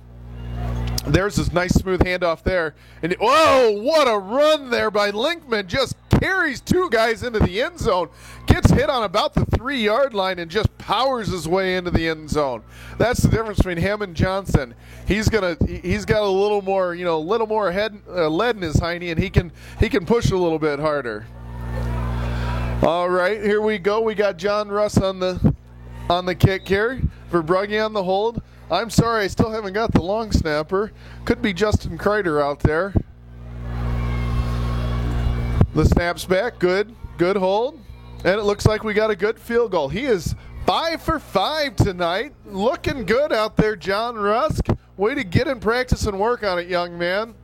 there's this nice smooth handoff there. And whoa, what a run there by Linkman. Just carries 2 guys into the end zone. Gets hit on about the 3-yard line and just powers his way into the end zone. That's the difference between him and Johnson. He's got a little more, lead in his hiney, and he can push a little bit harder. All right, here we go. We got John Russ on the kick here. Verbrugge on the hold. I'm sorry, I still haven't got the long snapper. Could be Justin Kreider out there. The snap's back. Good hold. And it looks like we got a good field goal. He is 5 for 5 tonight. Looking good out there, John Rusk. Way to get in practice and work on it, young man.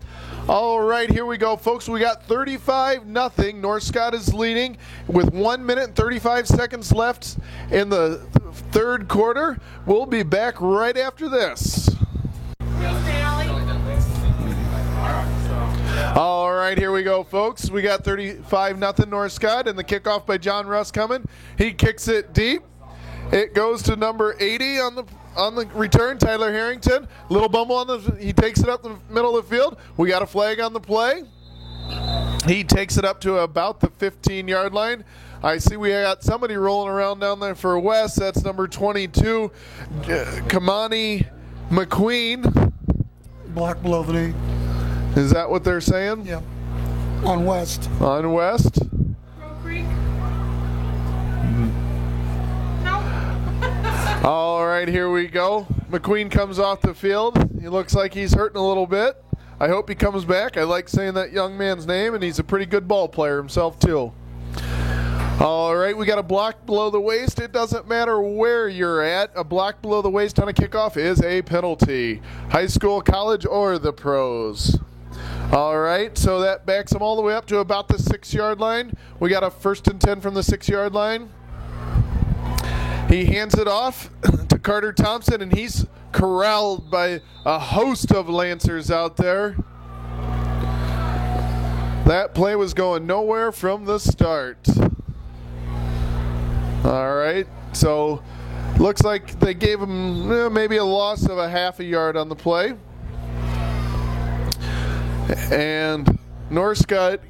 All right, here we go, folks. We got 35-0. North Scott is leading with 1 minute and 35 seconds left in the 3rd quarter. We'll be back right after this. All right, here we go, folks. We got 35-0 North Scott, and the kickoff by John Russ coming. He kicks it deep. It goes to number 80 on the return, Tyler Harrington. Little bumble he takes it up the middle of the field. We got a flag on the play. He takes it up to about the 15-yard line. I see we got somebody rolling around down there for West. That's number 22, Kamani McQueen. Block below the knee. Is that what they're saying? Yep. On West. On West. Crow Creek? No. All right, here we go. McQueen comes off the field. He looks like he's hurting a little bit. I hope he comes back. I like saying that young man's name, and he's a pretty good ball player himself, too. All right, we got a block below the waist. It doesn't matter where you're at. A block below the waist on a kickoff is a penalty. High school, college, or the pros. All right, so that backs them all the way up to about the 6-yard line. We got a 1st and 10 from the 6-yard line. He hands it off to Carter Thompson, and he's corralled by a host of Lancers out there. That play was going nowhere from the start. All right, so looks like they gave him maybe a loss of a half a yard on the play. And Northscott,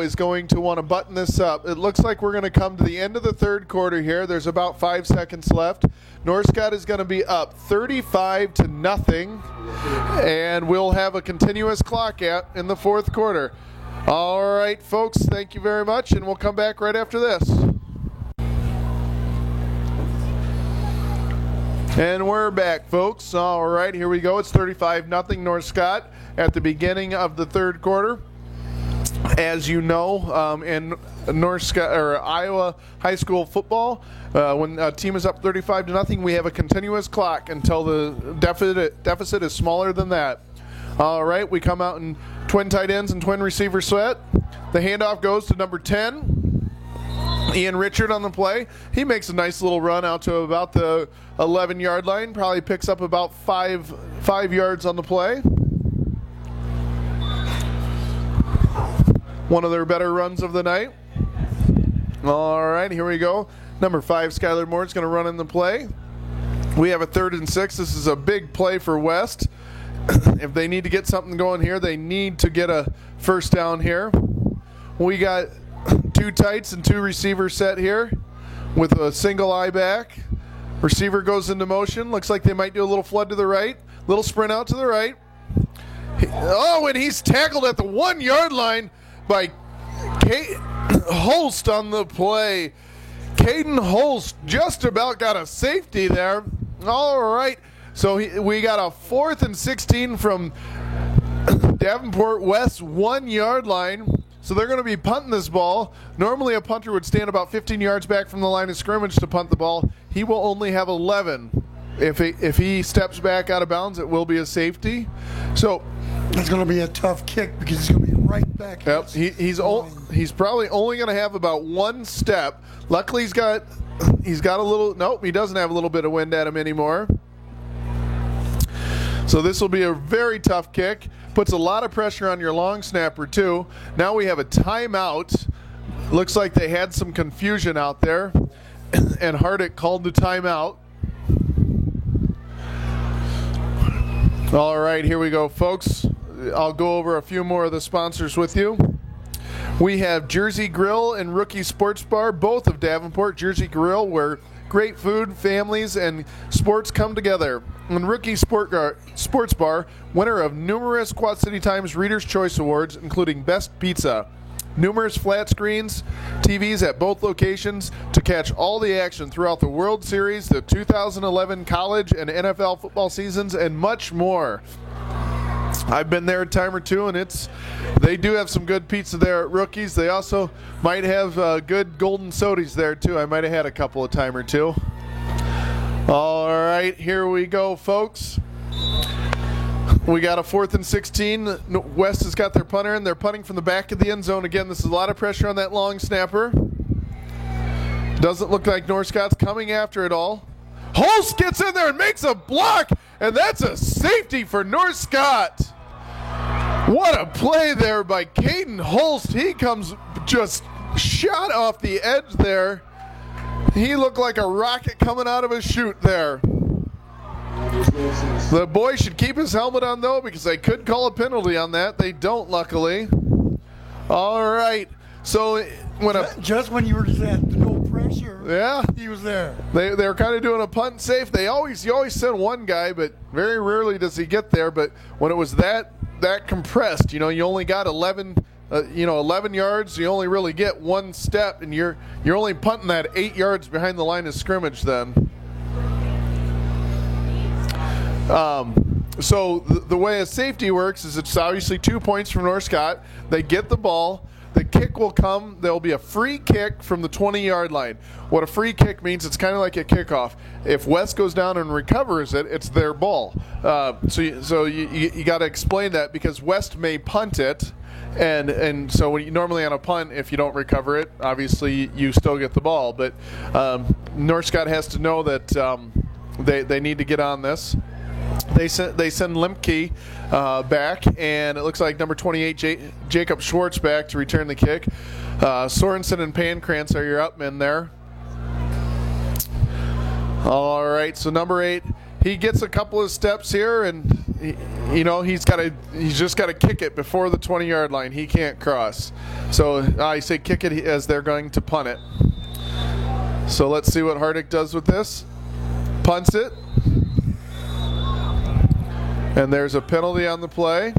is going to want to button this up. It looks like we're going to come to the end of the third quarter here. There's about 5 seconds left. Northscott is going to be up 35-0, and we'll have a continuous clock out in the fourth quarter. All right, folks, thank you very much, and we'll come back right after this. And we're back, folks. All right, here we go. It's 35-0 Northscott at the beginning of the third quarter. As you know, in Northscott or Iowa high school football, when a team is up 35-0, we have a continuous clock until the deficit is smaller than that. All right, we come out in twin tight ends and twin receiver set. The handoff goes to number 10. Ian Richard on the play. He makes a nice little run out to about the 11-yard line. Probably picks up about five yards on the play. One of their better runs of the night. All right, here we go. Number 5, Skylar Moore is going to run in the play. We have a 3rd and 6. This is a big play for West. If they need to get something going here, they need to get a first down here. We got 2 tights and 2 receivers set here with a single eye back. Receiver goes into motion. Looks like they might do a little flood to the right. Little sprint out to the right. Oh, and he's tackled at the 1-yard line by Holst on the play. Caden Holst just about got a safety there. All right. So we got a 4th and 16 from Davenport West 1-yard line. So they're going to be punting this ball. Normally a punter would stand about 15 yards back from the line of scrimmage to punt the ball. He will only have 11. If he steps back out of bounds, it will be a safety. So it's going to be a tough kick because he's going to be right back. Yep, he's probably only going to have about 1 step. Luckily he's got a little. Nope, he doesn't have a little bit of wind at him anymore. So this will be a very tough kick. Puts a lot of pressure on your long snapper too. Now we have a timeout. Looks like they had some confusion out there, and Hardick called the timeout. All right, here we go, folks. I'll go over a few more of the sponsors with you. We have Jersey Grill and Rookie Sports Bar, both of Davenport. Jersey Grill, where great food, families, and sports come together. And Rookie Sports Bar, winner of numerous Quad City Times Reader's Choice Awards, including Best Pizza. Numerous flat screens, TVs at both locations to catch all the action throughout the World Series, the 2011 college and NFL football seasons, and much more. I've been there a time or two, and they do have some good pizza there at Rookies. They also might have good golden sodas there, too. I might have had a couple a time or two. All right, here we go, folks. We got a 4th and 16. West has got their punter in. They're punting from the back of the end zone. Again, this is a lot of pressure on that long snapper. Doesn't look like Northscott's coming after it all. Holst gets in there and makes a block, and that's a safety for Northscott. What a play there by Caden Holst. He comes just shot off the edge there. He looked like a rocket coming out of a chute there. The boy should keep his helmet on, though, because they could call a penalty on that. They don't, luckily. All right. So just when you were saying no pressure, yeah, he was there. they were kind of doing a punt safe. You always send one guy, but very rarely does he get there. But when it was that compressed, you only got 11 yards. You only really get one step, and you're only punting that 8 yards behind the line of scrimmage then. So the way a safety works is it's obviously 2 points from North Scott. They get the ball. The kick will come. There'll be a free kick from the 20-yard line. What a free kick means, it's kind of like a kickoff. If West goes down and recovers it, it's their ball. So you got to explain that, because West may punt it, and so when normally on a punt, if you don't recover it, obviously you still get the ball. But North Scott has to know that they need to get on this. They send Lemke back, and it looks like number 28, Jacob Schwartz, back to return the kick. Sorensen and Pancrantz are your up men there. All right, so number 8, he gets a couple of steps here, and he's just got to kick it before the 20-yard line. He can't cross. So I say kick it as they're going to punt it. So let's see what Hardick does with this. Punts it. And there's a penalty on the play.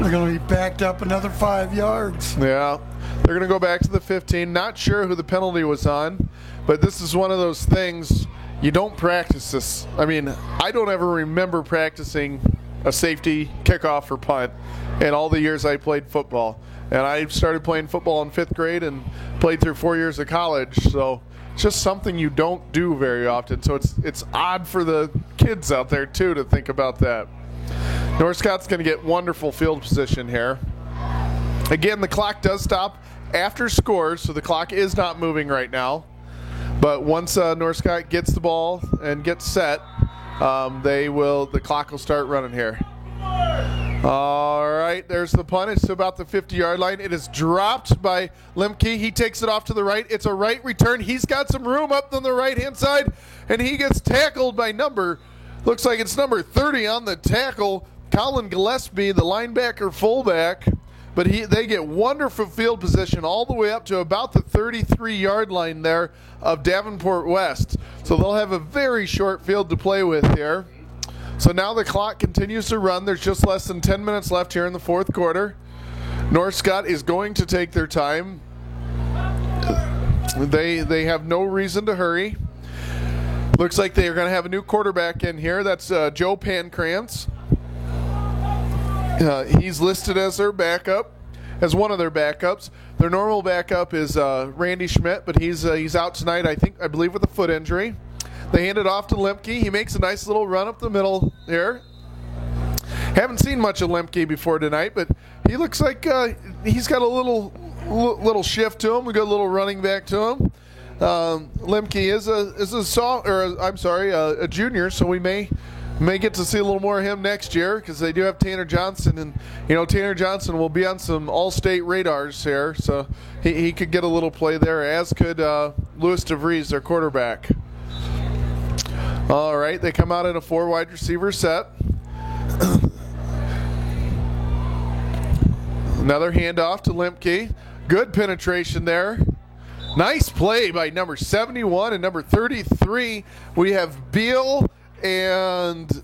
They're going to be backed up another 5 yards. Yeah. They're going to go back to the 15. Not sure who the penalty was on, but this is one of those things you don't practice this. I mean, I don't ever remember practicing a safety, kickoff, or punt in all the years I played football. And I started playing football in 5th grade and played through 4 years of college, so it's just something you don't do very often. So it's odd for the kids out there, too, to think about that. North Scott's going to get wonderful field position here. Again, the clock does stop after scores, so the clock is not moving right now. But once North Scott gets the ball and gets set, the clock will start running here. All right, there's the punt. It's about the 50-yard line. It is dropped by Lemke. He takes it off to the right. It's a right return. He's got some room up on the right-hand side, and he gets tackled by looks like it's number 30 on the tackle, Colin Gillespie, the linebacker fullback. But they get wonderful field position all the way up to about the 33-yard line there of Davenport West. So they'll have a very short field to play with here. So now the clock continues to run. There's just less than 10 minutes left here in the 4th quarter. North Scott is going to take their time. They have no reason to hurry. Looks like they are going to have a new quarterback in here. That's Joe Pancrantz. He's listed as their backup, as one of their backups. Their normal backup is Randy Schmidt, but he's out tonight, I believe, with a foot injury. They hand it off to Lemke. He makes a nice little run up the middle here. Haven't seen much of Lemke before tonight, but he looks like he's got a little shift to him. We got a little running back to him. Lemke is a junior, so we may get to see a little more of him next year, because they do have Tanner Johnson, and Tanner Johnson will be on some all-state radars here, so he could get a little play there, as could Louis DeVries, their quarterback. All right, they come out in a 4 wide receiver set. Another handoff to Lemke. Good penetration there. Nice play by number 71 and number 33. We have Beal and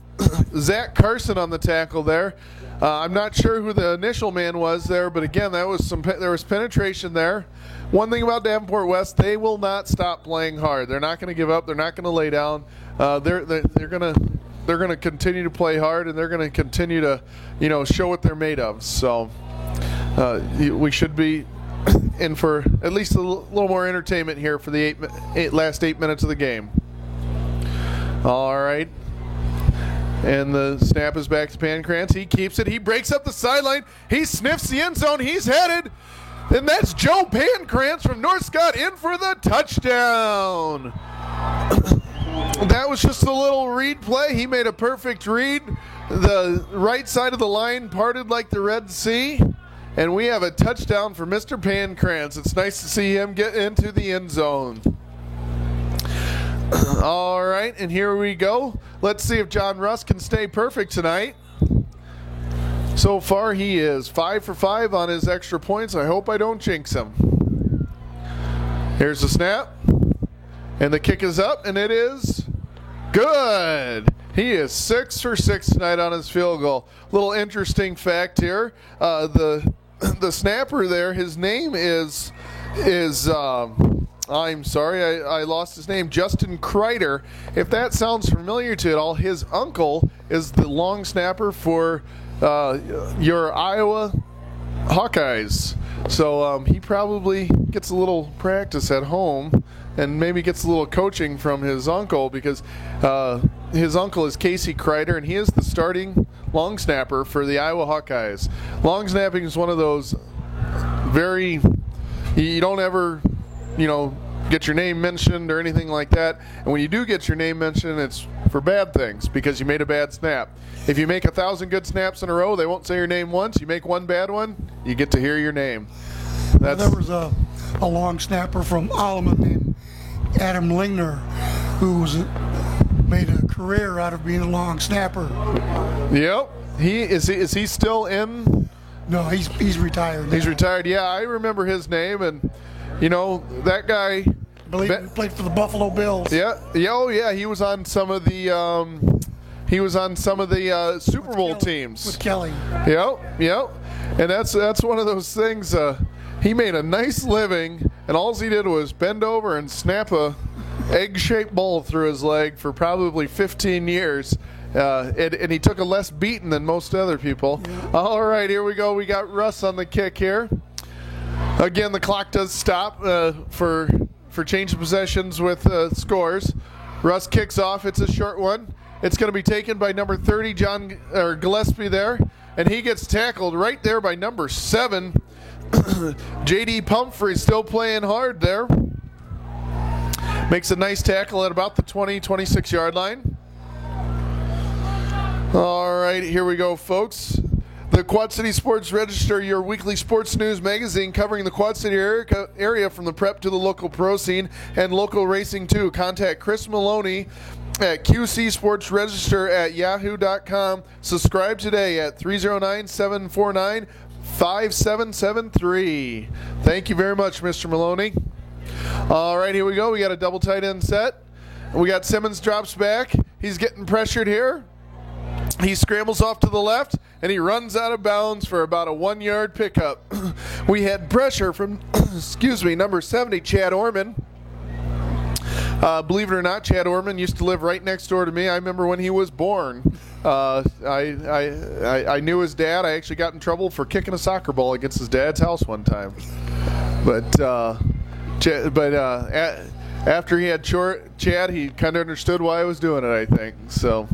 Zach Carson on the tackle there. I'm not sure who the initial man was there, but again, there was penetration there. One thing about Davenport West, they will not stop playing hard. They're not going to give up. They're not going to lay down. They're going to continue to play hard, and they're going to continue to show what they're made of. So we should be in for at least a little more entertainment here for the last 8 minutes of the game. All right. And the snap is back to Pancrantz. He keeps it. He breaks up the sideline. He sniffs the end zone. He's headed. And that's Joe Pancrantz from North Scott in for the touchdown. That was just a little read play. He made a perfect read. The right side of the line parted like the Red Sea. And we have a touchdown for Mr. Pancrantz. It's nice to see him get into the end zone. All right, and here we go. Let's see if John Russ can stay perfect tonight. So far, he is 5 for 5 on his extra points. I hope I don't jinx him. Here's the snap. And the kick is up, and it is good. He is 6 for 6 tonight on his field goal. Little interesting fact here. The snapper there, his name is I'm sorry, I lost his name, Justin Kreider. If that sounds familiar to you at all, his uncle is the long snapper for your Iowa Hawkeyes. So he probably gets a little practice at home and maybe gets a little coaching from his uncle, because his uncle is Casey Kreider, and he is the starting long snapper for the Iowa Hawkeyes. Long snapping is one of those you don't ever, get your name mentioned or anything like that. And when you do get your name mentioned, it's for bad things, because you made a bad snap. If you make 1,000 good snaps in a row, they won't say your name once. You make one bad one, you get to hear your name. There was a long snapper from Alleman named Adam Lingner, who made a career out of being a long snapper. Yep. Is he still in? No, he's retired now. He's retired. Yeah, I remember his name, and that guy. I believe he played for the Buffalo Bills. Yeah. Oh yeah. He was on some of the Super Bowl teams with Kelly. Yep. And that's one of those things. He made a nice living, and all he did was bend over and snap a egg-shaped ball through his leg for probably 15 years. And he took a less beating than most other people. Yeah. All right, here we go. We got Russ on the kick here. Again, the clock does stop for change of possessions with scores. Russ kicks off. It's a short one. It's going to be taken by number 30, Gillespie there. And he gets tackled right there by number 7. J.D. Pumphrey still playing hard there. Makes a nice tackle at about the 26-yard line. All right, here we go, folks. The Quad City Sports Register, your weekly sports news magazine covering the Quad City area from the prep to the local pro scene and local racing too. Contact Chris Maloney at qcsportsregister@yahoo.com. Subscribe today at 309-749-5773. Thank you very much, Mr. Maloney. All right, here we go. We got a double tight end set. We got Simmons drops back. He's getting pressured here. He scrambles off to the left, and he runs out of bounds for about a 1-yard pickup. We had pressure from, number 70, Chad Orman. Believe it or not, Chad Orman used to live right next door to me. I remember when he was born. I knew his dad. I actually got in trouble for kicking a soccer ball against his dad's house one time. After he had Chad, he kind of understood why I was doing it, I think. So,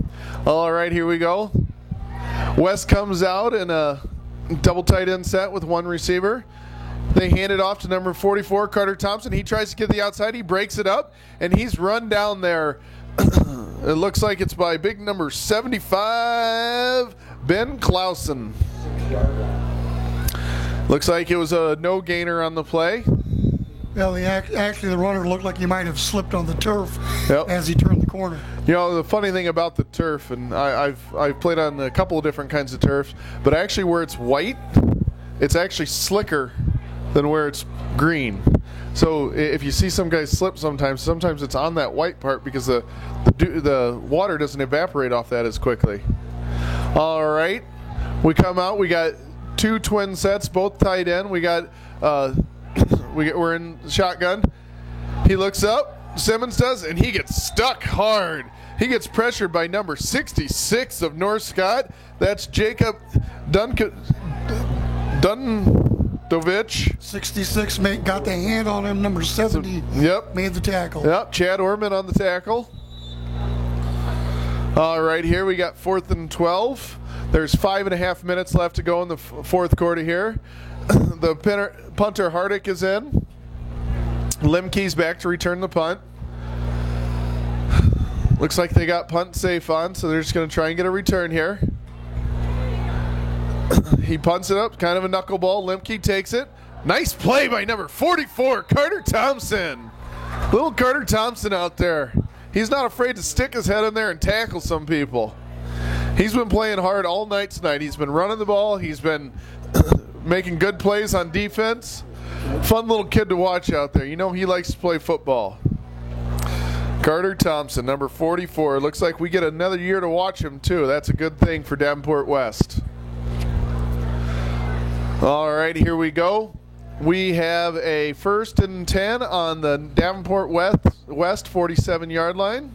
all right, here we go. West comes out in a double tight end set with one receiver. They hand it off to number 44, Carter Thompson. He tries to get the outside. He breaks it up, and he's run down there. It looks like it's by big number 75, Ben Clausen. Looks like it was a no-gainer on the play. Well, actually, the runner looked like he might have slipped on the turf as he turned the corner. The funny thing about the turf, and I've played on a couple of different kinds of turfs, but actually where it's white, it's actually slicker than where it's green. So if you see some guys slip sometimes it's on that white part because the water doesn't evaporate off that as quickly. All right, we come out. We got two twin sets, both tight end. We got we're in shotgun. He looks up, Simmons does, and he gets stuck hard. He gets pressured by number 66 of North Scott. That's Jacob Dundovich. 66 got the hand on him. Number 70 made the tackle. Yep, Chad Orman on the tackle. All right, here we got 4th and 12. There's 5.5 minutes left to go in the fourth quarter here. The punter Hardick is in. Lemke's back to return the punt. Looks like they got punt safe on, so they're just going to try and get a return here. He punts it up, kind of a knuckleball. Lemke takes it. Nice play by number 44, Carter Thompson. Little Carter Thompson out there. He's not afraid to stick his head in there and tackle some people. He's been playing hard all night tonight. He's been running the ball. He's been making good plays on defense. Fun little kid to watch out there. You know he likes to play football. Carter Thompson, number 44. Looks like we get another year to watch him, too. That's a good thing for Davenport West. All right, here we go. We have a 1st and 10 on the Davenport West 47-yard line.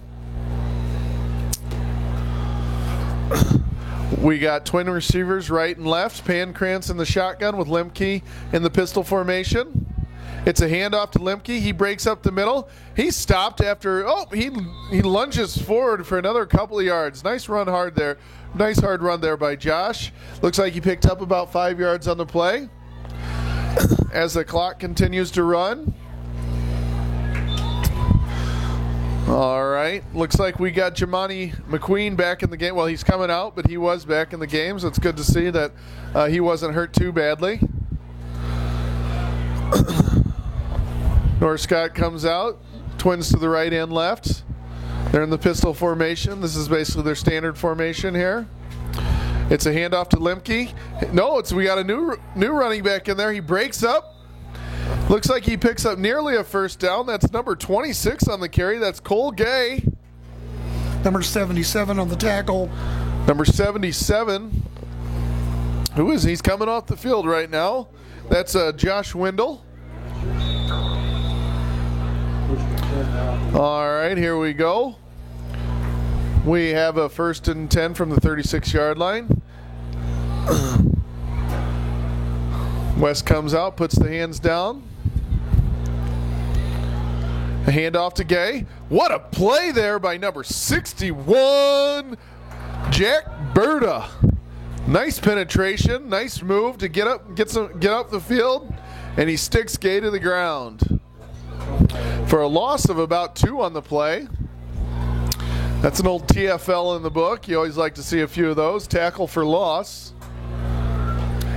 We got twin receivers right and left. Pancrantz in the shotgun with Lemke in the pistol formation. It's a handoff to Lemke. He breaks up the middle. He's stopped after, he lunges forward for another couple of yards. Nice run hard there. Nice hard run there by Josh. Looks like he picked up about 5 yards on the play. As the clock continues to run. All right. Looks like we got Jamani McQueen back in the game. Well, he's coming out, but he was back in the game, so it's good to see that he wasn't hurt too badly. Northcott comes out. Twins to the right and left. They're in the pistol formation. This is basically their standard formation here. It's a handoff to Lemke. No, we got a new running back in there. He breaks up. Looks like he picks up nearly a first down. That's number 26 on the carry. That's Cole Gay. Number 77 on the tackle. Number 77. Who is he? He's coming off the field right now. That's Josh Wendell. All right, here we go. We have a 1st and 10 from the 36-yard line. West comes out, puts the hands down. A handoff to Gay. What a play there by number 61, Jack Berta. Nice penetration, nice move to get up the field, and he sticks Gay to the ground for a loss of about 2 on the play. That's an old TFL in the book. You always like to see a few of those. Tackle for loss.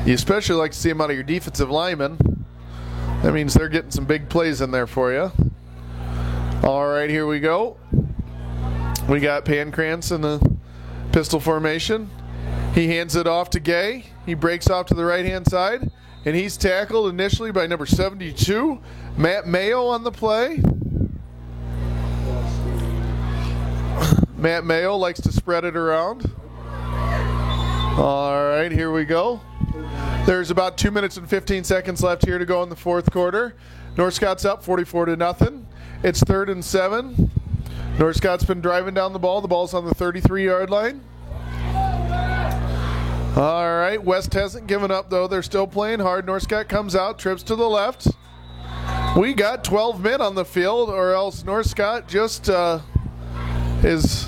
You especially like to see them out of your defensive linemen. That means they're getting some big plays in there for you. All right, here we go. We got Pancrantz in the pistol formation. He hands it off to Gay. He breaks off to the right-hand side, and he's tackled initially by number 72, Matt Mayo on the play. Matt Mayo likes to spread it around. All right, here we go. There's about 2 minutes and 15 seconds left here to go in the fourth quarter. Northcott's up 44-0. It's 3rd and 7. Northcott's been driving down the ball. The ball's on the 33-yard line. All right, West hasn't given up, though. They're still playing hard. Northcott comes out, trips to the left. We got 12 men on the field, or else Northcott just is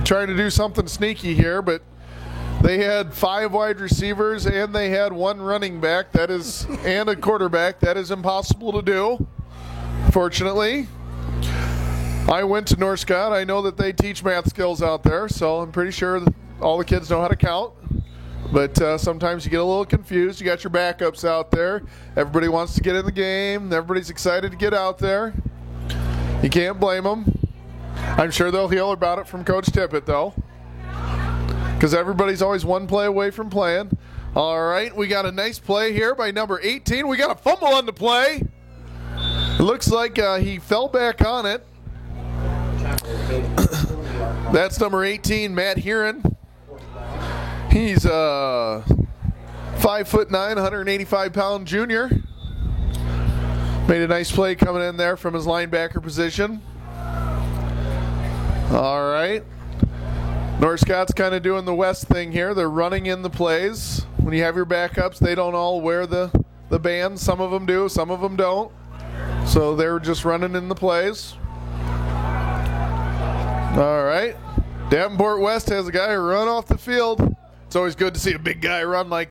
trying to do something sneaky here, but they had 5 wide receivers and they had 1 running back and a quarterback. That is impossible to do, fortunately. I went to Northcott. I know that they teach math skills out there, so I'm pretty sure that all the kids know how to count. But sometimes you get a little confused. You got your backups out there. Everybody wants to get in the game. Everybody's excited to get out there. You can't blame them. I'm sure they'll hear about it from Coach Tippett, though, because everybody's always one play away from playing. All right, we got a nice play here by number 18. We got a fumble on the play. It looks like he fell back on it. That's number 18, Matt Heron. He's a 5'9", 185-pound junior. Made a nice play coming in there from his linebacker position. All right. Northcott's kind of doing the West thing here. They're running in the plays. When you have your backups, they don't all wear the bands. Some of them do, some of them don't. So they're just running in the plays. All right. Davenport West has a guy run off the field. It's always good to see a big guy run like